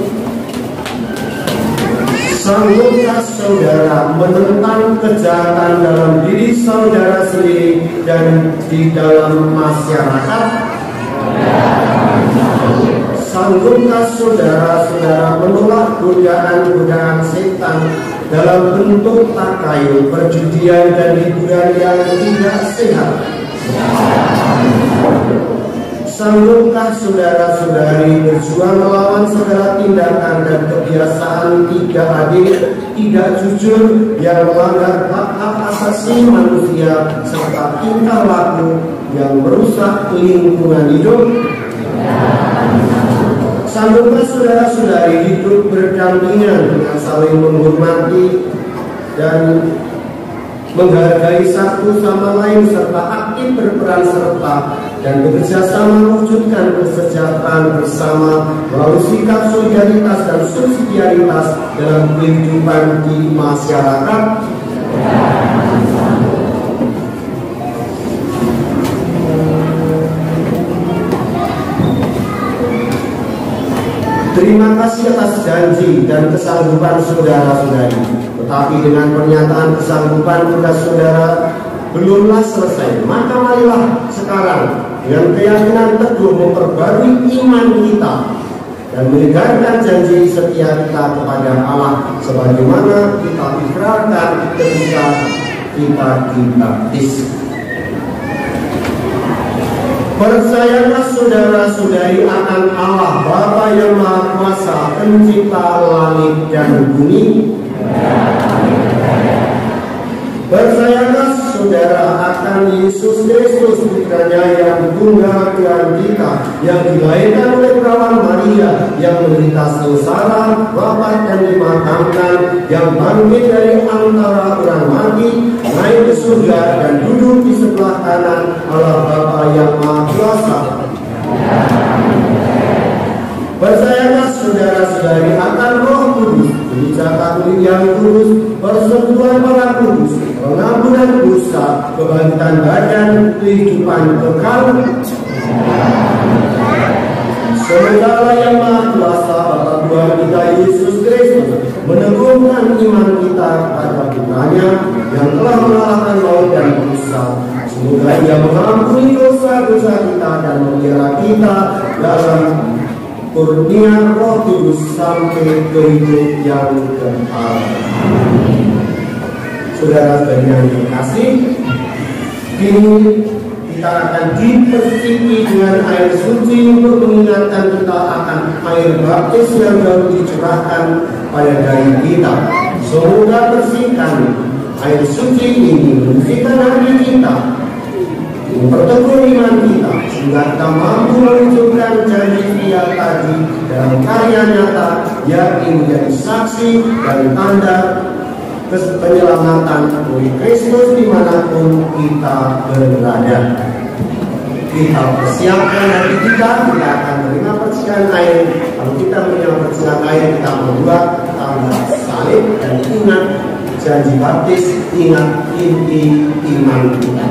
Sanggupkah saudara menentang kejahatan dalam diri saudara sendiri dan di dalam masyarakat? Sanggupkah saudara-saudara menolak godaan-godaan setan dalam bentuk takayul, perjudian dan hiburan yang tidak sehat? Sanggupkah saudara-saudari berjuang melawan segala tindakan dan kebiasaan tidak adil, tidak jujur yang melanggar hak-hak asasi manusia serta tingkah laku yang merusak lingkungan hidup? Sanggupkah saudara-saudari hidup berdampingan dengan saling menghormati dan menghargai satu sama lain serta aktif berperan serta dan bekerja sama mewujudkan kesejahteraan bersama melalui sikap solidaritas dan subsidiaritas dalam kehidupan di masyarakat? Terima kasih atas janji dan kesanggupan saudara-saudari. Tetapi dengan pernyataan kesanggupan tugas saudara belumlah selesai. Maka marilah sekarang dengan keyakinan teguh memperbarui iman kita dan menegakkan janji setia kita kepada Allah sebagaimana kita ikrarkan ketika kita dibaptis. Percayalah saudara-saudari akan Allah Bapa yang Maha Kuasa, Pencipta langit dan bumi. Percayalah saudara akan Yesus Kristus, Putranya yang tunggal Tuhan kita, yang dilahirkan oleh perawan Maria, yang menderita sengsara, wafat dan dimakamkan, yang bangkit dari antara orang mati, naik ke surga dan duduk di sebelah kanan Allah Bapa yang Maha Kuasa. Percayalah saudara-saudari akan Roh Kudus, gereja Katolik yang kudus, persekutuan para kudus, pengampunan dosa, kebangkitan badan, kehidupan kekal. Semoga Allah yang Maha Kuasa, Bapa Tuhan kita Yesus Kristus, meneguhkan iman kita pada Putranya yang telah mengalahkan maut dan dosa. Semoga Ia mengampuni dosa-dosa kita dan memelihara kita dalam kurnia Roh Kudus sampai ke hidup yang kekal. Saudara-saudari yang terkasih, kini kita akan dipersiki dengan air suci untuk mengingatkan kita akan air baptis yang baru dicurahkan pada diri kita. Semoga bersihkan air suci ini membersihkan hati kita, memperteguh iman kita, sehingga kita mampu menunjukkan janji setia tadi dalam karya nyata, yakni menjadi saksi dan tanda penyelamatan oleh Kristus dimanapun kita berada. Kita persiapkan hati kita akan menerima percikan air. Kalau kita menerima percikan air, kita membuat tanda salib dan ingat janji baptis, ingat inti iman kita.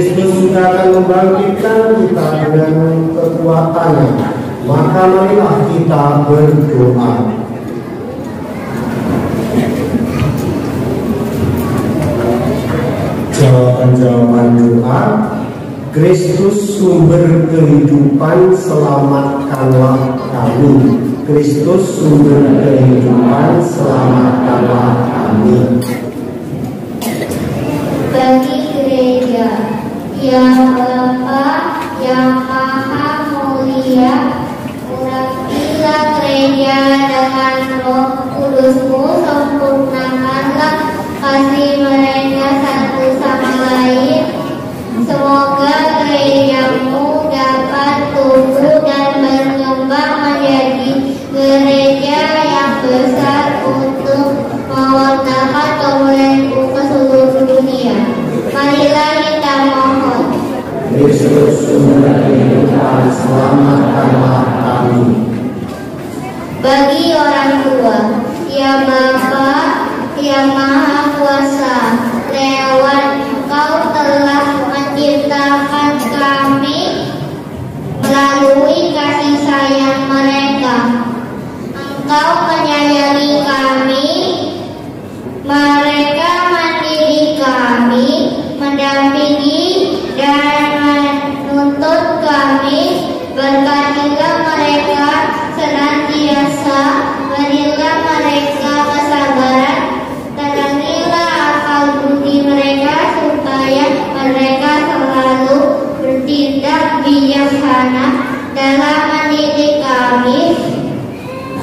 Kristus sudah akan membangkitkan kita dengan kekuatannya. Maka marilah kita berdoa. Jawaban-jawaban doa. Kristus sumber kehidupan, selamatkanlah kami. Kristus sumber kehidupan, selamatkanlah kami. Bagi gereja yang Bapa yang Maha Mulia, urapilah gereja dengan Roh Kudus-Mu, sempurnakanlah kasih mereka satu sama lain. Semoga gereja-Mu dapat tumbuh dan berkembang menjadi gereja yang besar untuk mewartakan kemuliaan-Mu ke seluruh dunia. Marilah kita mohon. Kristus sumber kehidupan, selamatkanlah kami. Bagi orang tua, ya Bapa yang Maha Kuasa, lewat Engkau telah menciptakan kami melalui kasih sayang mereka. Engkau menyayangi kami, mereka mendidik kami, mendampingi dan menuntut kami. Berkatilah mereka senantiasa, berilah mereka kesabaran, terangilah akal budi mereka supaya mereka selalu bertindak bijaksana dalam mendidik kami.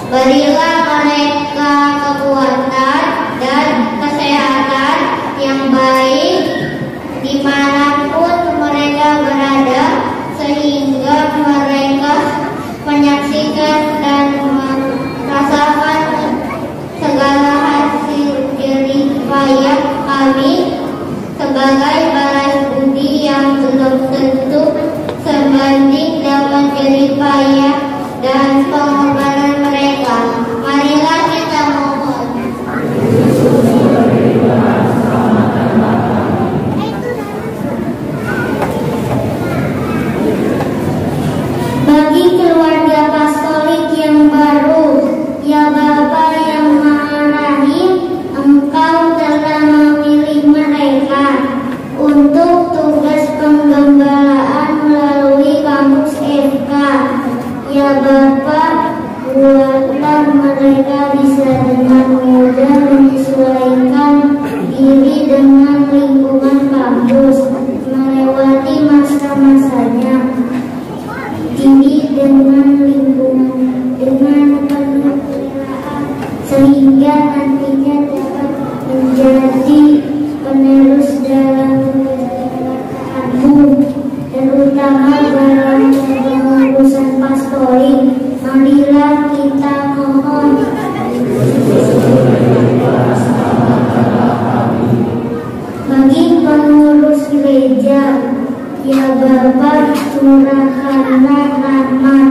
Berilah mereka kekuatan dan kesehatan yang baik dimanapun mereka berada, sehingga mereka menyaksikan dan merasakan segala hasil jerih payah kami sebagai balas budi yang belum tentu sebanding dengan jerih payah dan pengorbanan mereka. Marilah kita mohon. Bagi keluarga pastorik yang baru, ya Bapa yang Maha Rahim, Engkau telah memilih mereka untuk tugas penggembalaan melalui kampus FK. Ya Bapa, buatlah mereka bisa dengan mudah menyesuaikan diri dengan lingkungan kampus, melewati masa-masanya ini dengan lingkungan, dengan penuh kerelaan, sehingga nantinya dapat menjadi penerus dalam kegiatan-Mu, terutama dalam pengurusan pastorik. Marilah kita mohon. Bagi pengurus gereja, ya Bapa, curahkanlah rahmat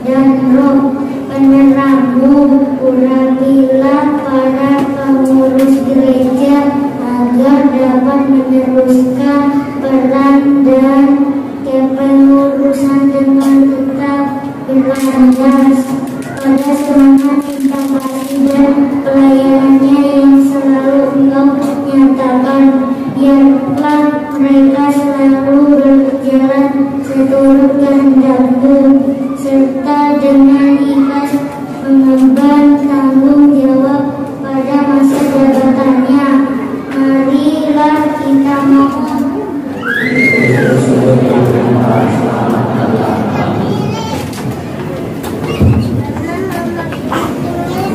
dan roh penerang-Mu, urapilah para pengurus gereja agar dapat meneruskan peran dan kepengurusan dengan tetap berlandas pada semangat cinta kasih dan pelayanannya yang selalu Engkau nyatakan. Biarlah mereka selalu berjalan seturut kehendak-Mu, serta dengan ikhlas mengemban tanggung jawab pada masa jabatannya. Marilah kita mohon.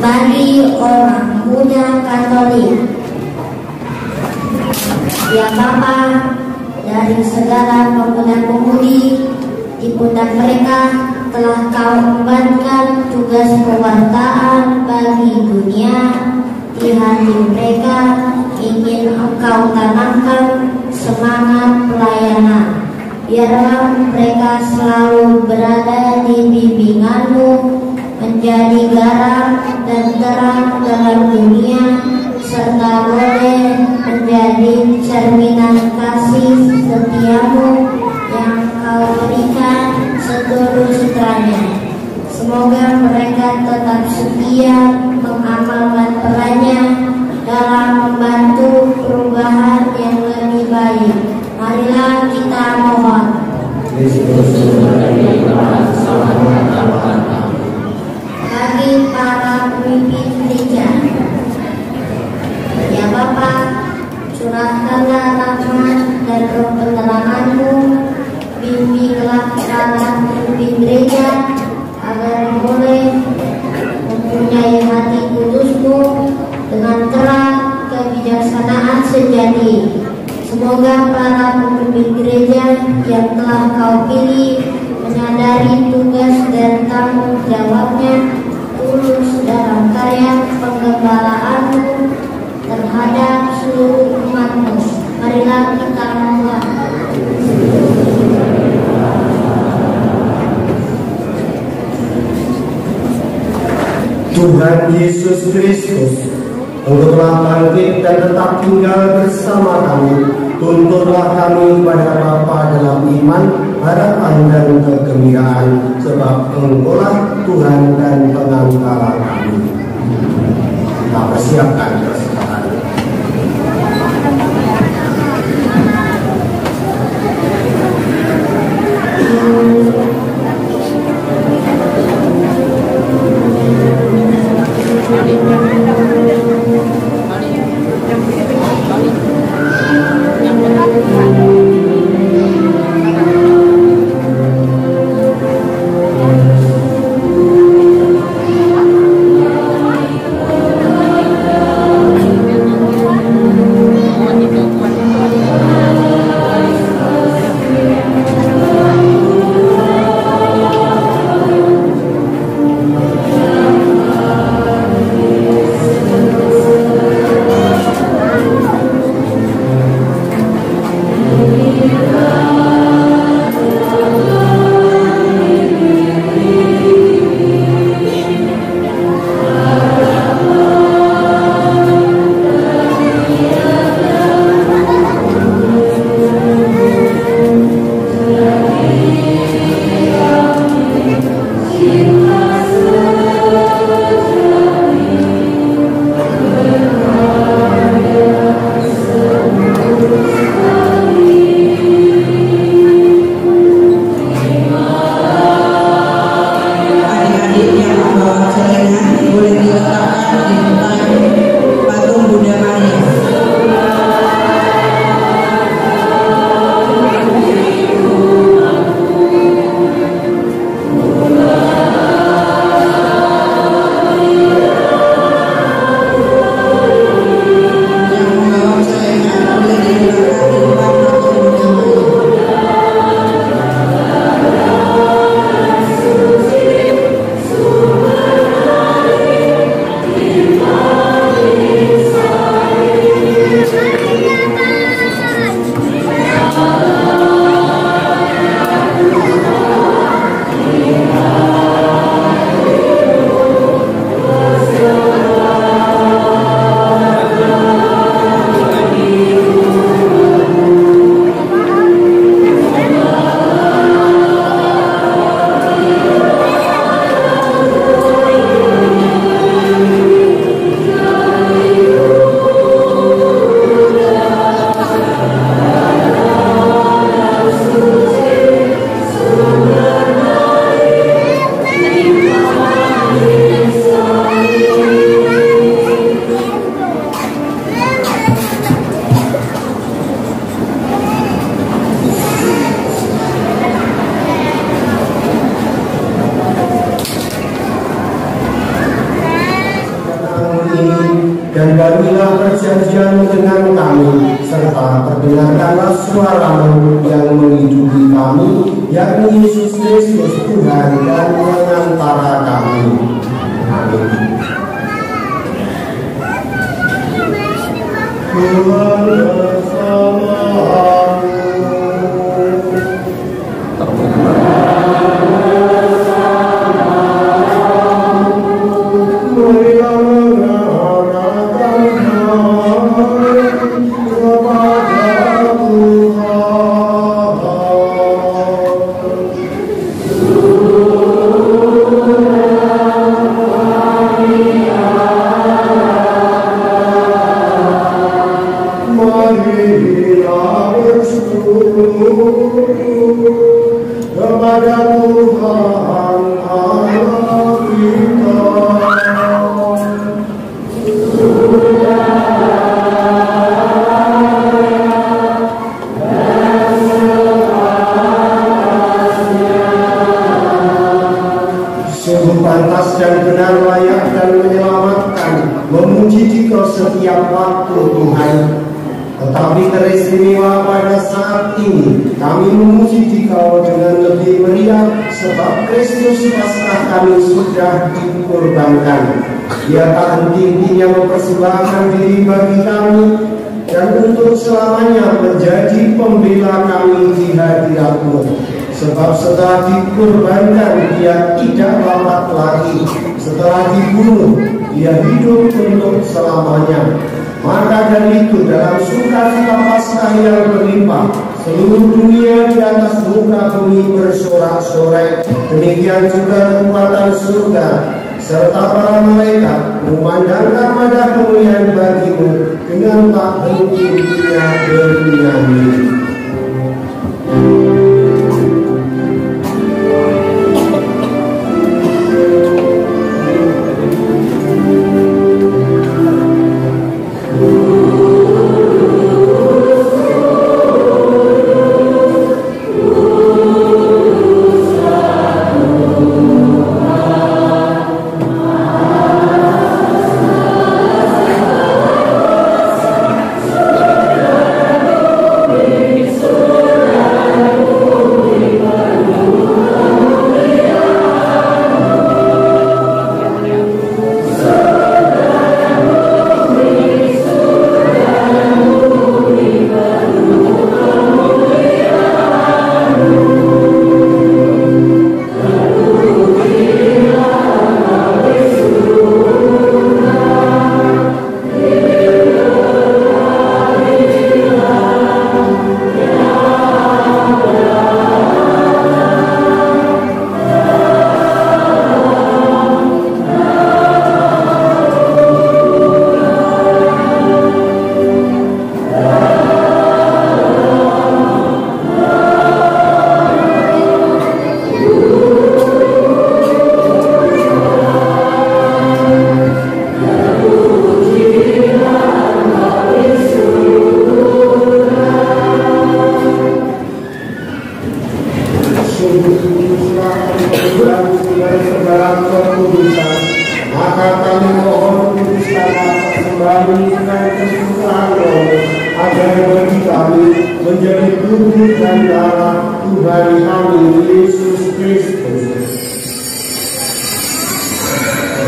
Bagi orang muda Katolik, ya Bapa, dari segala pemuda-pemudi di pundak mereka telah Kau embankan tugas pewartaan bagi dunia. Di hati mereka ingin Engkau tanamkan semangat pelayanan. Biarlah mereka selalu berada di bimbingan-Mu, menjadi garam dan terang dalam dunia, serta boleh menjadi cerminan kasih setia turut sertanya. Semoga mereka tetap setia mengamalkan perannya dalam membantu perubahan yang lebih baik. Marilah kita mohon. Bagi para pemimpin gereja, ya Bapa, curahkanlah rahmat dan roh penerangan-Mu, bimbinglah para pemimpin gereja agar boleh mempunyai hati kudus-Mu dengan terang kebijaksanaan sejati. Semoga para pemimpin gereja yang telah Kau pilih menyadari tugas dan tanggung jawabnya, tulus dalam karya penggembalaanmu terhadap seluruh umatmu. Marilah kita mohon. Tuhan Yesus Kristus, Engkau telah bangkit dan tetap tinggal bersama kami. Tuntunlah kami kepada Bapa dalam iman, harapan dan kegembiraan, sebab Engkaulah Tuhan dan pengantara kami. Kita persiapkan persembahan. dan berilah perjanjian dengan kami, serta perdengarkanlah suara-Mu yang menghidupi kami, yakni Yesus Kristus Tuhan dan pengantara kami. Amin. Tuhan bersamamu. Tuhan pantas dan benar, layak dan menyelamatkan, memuji Dikau setiap waktu Tuhan. Tetapi teristimewa pada saat ini kami memuji Dikau dengan lebih meriah, sebab Kristus Paskah kami sudah dikorbankan. Dia tak henti-hentinya mempersembahkan diri bagi kami, dan untuk selamanya menjadi pembela kami di hadirat-Mu. Sebab setelah dikorbankan, Dia tidak lambat lagi. Setelah dibunuh, Dia hidup untuk selamanya. Maka dari itu, dalam sukacita Paskah yang berlimpah, seluruh dunia di atas muka bumi bersorak-sorai. Demikian juga kekuatan surga serta para malaikat memandangkan pada kemuliaan bagi-Mu dengan tak henti-hentinya bernyanyi.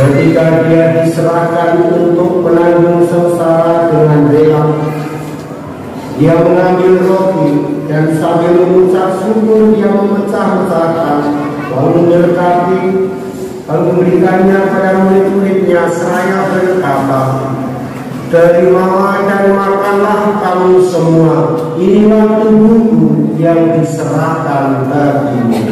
Ketika Dia diserahkan untuk menanggung sengsara dengan rela, Dia mengambil roti dan sambil mengucap syukur Dia memecah-mecahkan, lalu memberkati, lalu memberikannya pada murid-muridnya seraya berkata, "Terimalah dan makanlah kamu semua, inilah tubuhku yang diserahkan bagimu."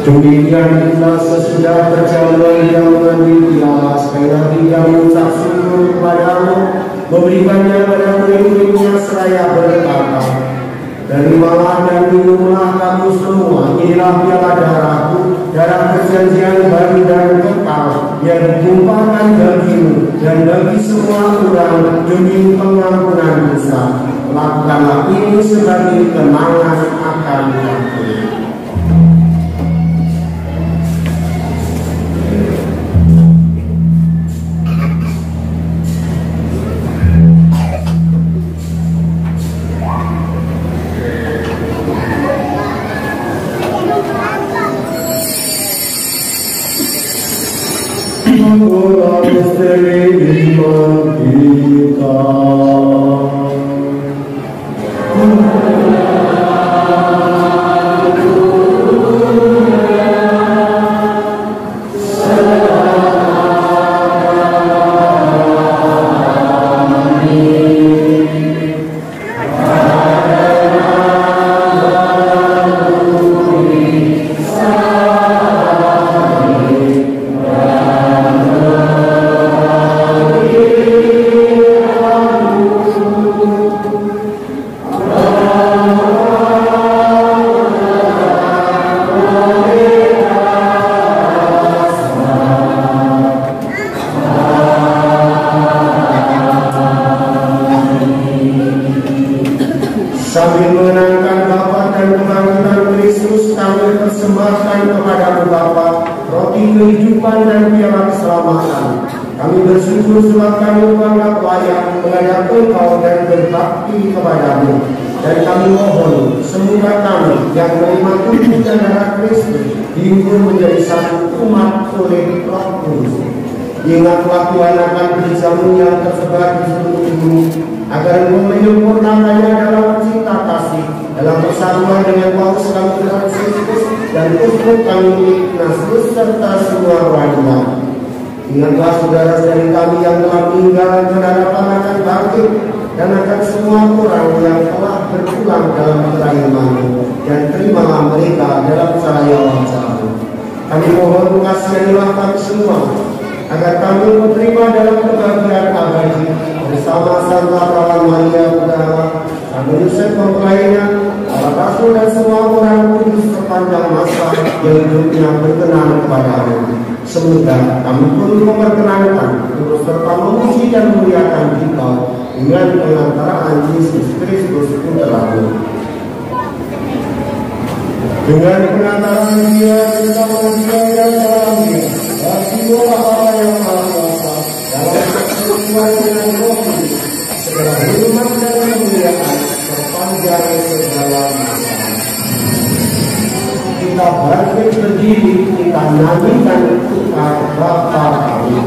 Demikian pula sesudah berjalan Dia mengambil gelas, sekali Dia mengucap syukur kepada-Mu, memberikannya pada murid-muridnya seraya berkata, "Terimalah dan minumlah kamu semua, inilah piala darahku, darah perjanjian baru dan kekal, yang ditumpahkan bagimu dan bagi semua orang demi pengampunan dosa. Lakukanlah ini sebagai kenangan akan aku." Sambil mengenangkan Bapa dan kebangkitan Kristus, kami persembahkan kepada Bapa roti kehidupan dan piala keselamatan. Kami bersyukur sebab kami menganggap layak menghadap Engkau dan berbakti kepadamu. Dan kami mohon semoga kami yang menerima tubuh dan darah Kristus diukur menjadi satu umat oleh Roh Kudus. Ingatlah Tuhan akan gereja-Mu yang tersebar di seluruh bumi, agar Engkau menyempurnakannya dalam cinta kasih, dalam persatuan dengan Paulus kami Tuhan Kristus dan uskup kami Ignatius serta semua rohaniwan. Ingatlah saudara-saudari kami yang telah meninggal dan akan bangkit, dan akan semua orang yang telah berpulang dalam kerajaan-Mu, dan terimalah mereka dalam cahaya wajah-Mu. Kami mohon kasihanilah kami semua, agar kami menerima dalam kebahagiaan abadi bersama Santa Perawan Maria Udara, Sang Yosef mempelainya, para rasul dan semua orang kudus sepanjang masa yang hidupnya berkenan kepada-Mu. Semoga kami pun memperkenankan terus serta memuji dan memuliakan Engkau dengan pengantaraan Yesus Kristus Putra-Mu. Dengan pengantaraan Dia, bersama Dia dan dalam Dia, bagi Allah yang Maha Kuasa, dalam persekutuan dengan Roh Kudus, segala hormat dan kemuliaan sepanjang segala masa. Kita bangkit berdiri, kita nyanyikan kita Bapa kami.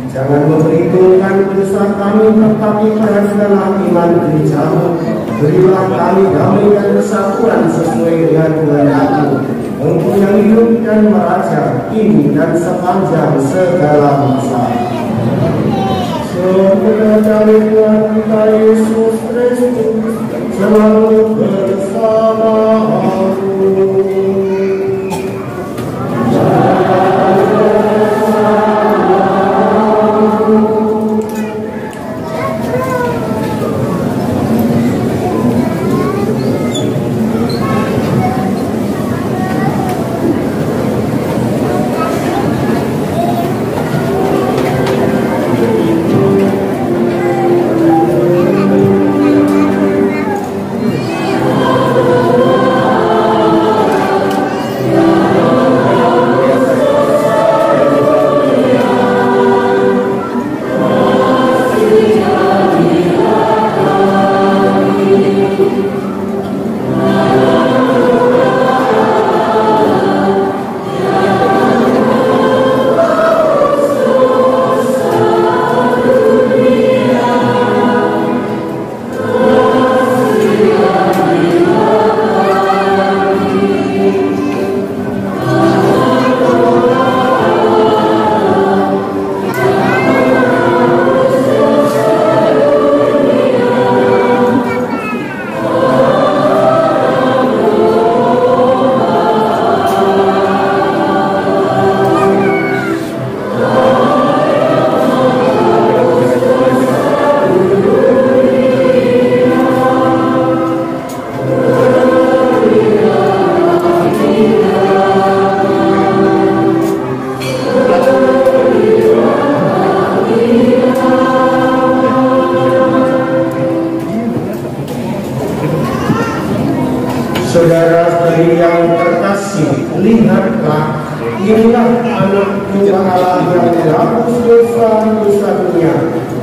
Jangan memperhitungkan dosa kami, tetapi perhatikanlah iman gereja-Mu. Berilah kami damai dan persatuan sesuai dengan kehendak-Mu. Engkau yang hidup dan meraja kini dan sepanjang segala masa. Semoga dari Tuhan kita Yesus Kristus selalu bersama-Mu. Saudara-saudari yang terkasih, lihatlah, inilah anak Allah yang menghapus dosa-dosa dunia.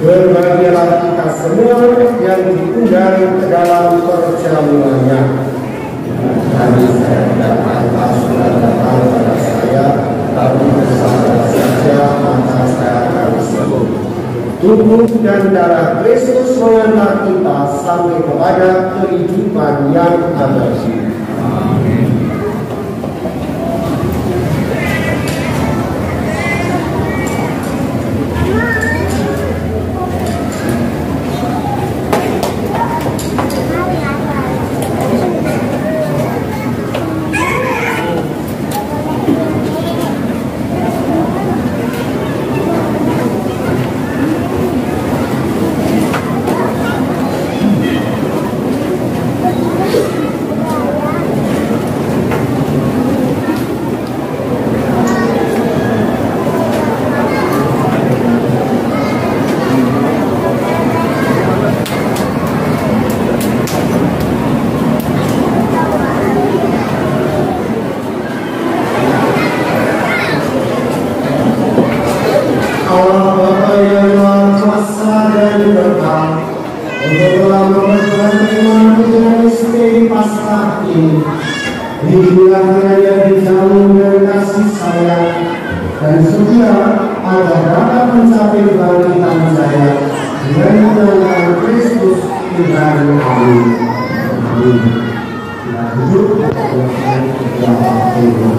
Berbahagialah kita semua yang diundang ke dalam perjamuannya. Kami saya dapat surat datang pada saya, lalu bersabar saja maka saya akan sembuh. Tubuh dan darah Kristus mengantar kita sampai kepada kehidupan yang abadi. Amin. Dan setia agar dapat mencapai kebangkitan saya dengan mengenal Kristus Tuhan kami. Amin. Kita duduk dengan beberapa firman.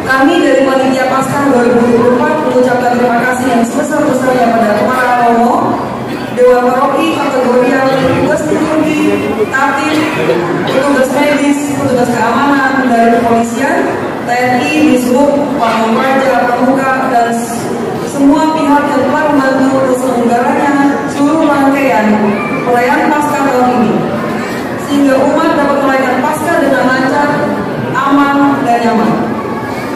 Kami dari Panitia Paskah 2024 mengucapkan terima kasih yang sebesar-besarnya pada para romo, Dewan Paroki, kategori yang petugas liturgi, tatip, petugas medis, petugas keamanan dari kepolisian, TNI, Dishub, Pamong Praja, Pramuka, dan semua pihak yang telah membantu terselenggaranya seluruh rangkaian perayaan Paskah tahun ini, sehingga umat dapat merayakan Paskah dengan lancar, aman, dan nyaman.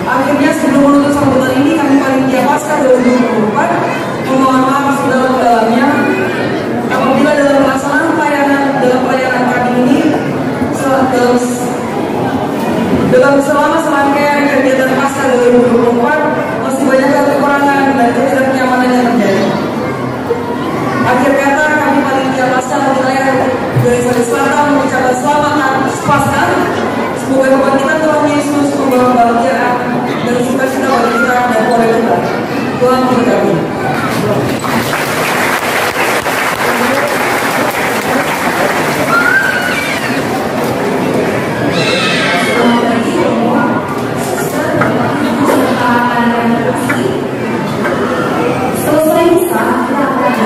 Akhirnya sebelum menutup sambutan ini, kami Panitia Paskah 2024 memohon maaf sedalam-dalamnya apabila dalam pelaksanaan pelayanan pagi ini dalam selama serangkaian kegiatan Paskah 2024 masih banyak kekurangan dan ketidaknyamanan yang terjadi. Akhir kata, kami Panitia Paskah wilayah dari Sulawesi Selatan mengucapkan selamat Paskah. Semoga kebangkitan Tuhan Yesus membawa kebahagiaan dan sukacita bagi kita dan keluarga kita. Tuhan memberkati. Selamat pagi semua. Suster, beserta anak-anak kasih. Selesai misa, kita akan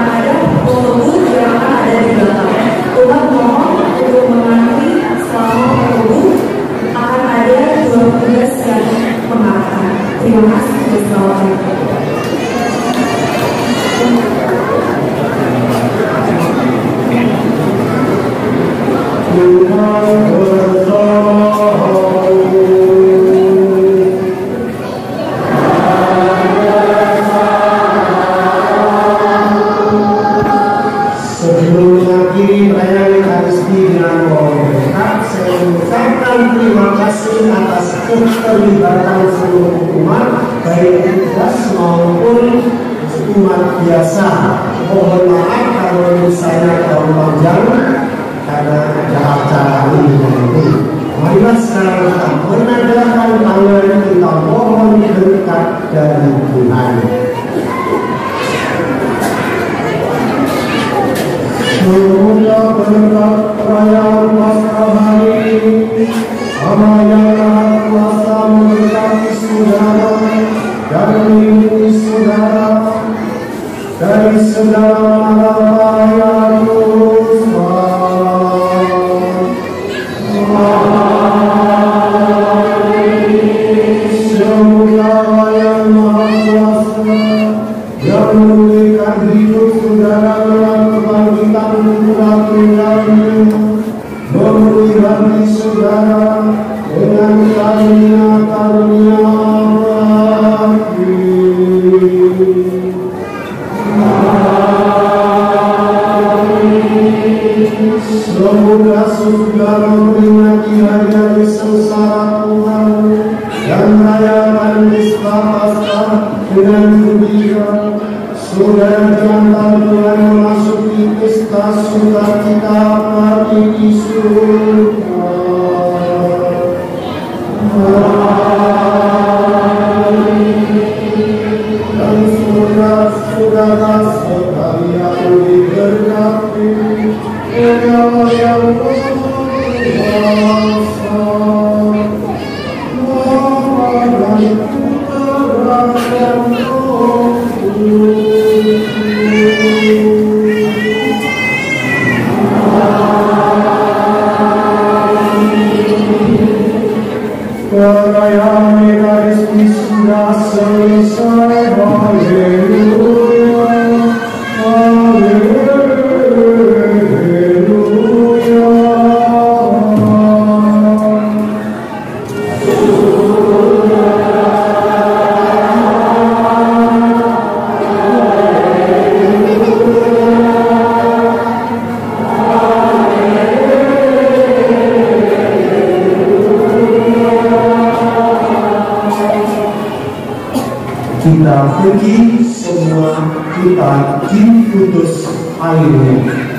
akan ada pembut yang akan ada di belakang. Umat mohon untuk memahami selama pembut akan ada dua petugas yang mengarahkan. Terima kasih. Wassalamualaikum. Sebelum mengakhiri perayaan Ekaristi dengan berkat, saya mengucapkan terima kasih atas keterlibatan seluruh umat, baik tugas maupun umat biasa. Mohon maaf kalau misalnya terlalu panjang karena ada acara ini. Marilah sekarang kita menadahkan tangan, kita mohon berkat dari Tuhan. Semoga berkat perayaan Paskah hari ini, Allah yang Maha Kuasa memberkati saudara dan melindungi saudara dari segala bahaya dosa. Semoga Allah yang Maha Kuasa yang memberikan hidup saudara dalam kebangkitan tunggal-tunggalnya, memberi hati saudara dengan karunia-karunia semoga saudara memperingati hari-hari sengsara Tuhan dan merayakan Misa Paskah dengan gembira. Saudara jangan Tuhan memasuki pesta sukacita bagi di surga. Dan saudara-saudara sekalian diberkati Allah yang berkuasa, Bapa dan Putra dan Roh Kudus. Perayaan Ekaristi sudah selesai. Haleluya, haleluya. Kita pergi semua, kita diputus airnya.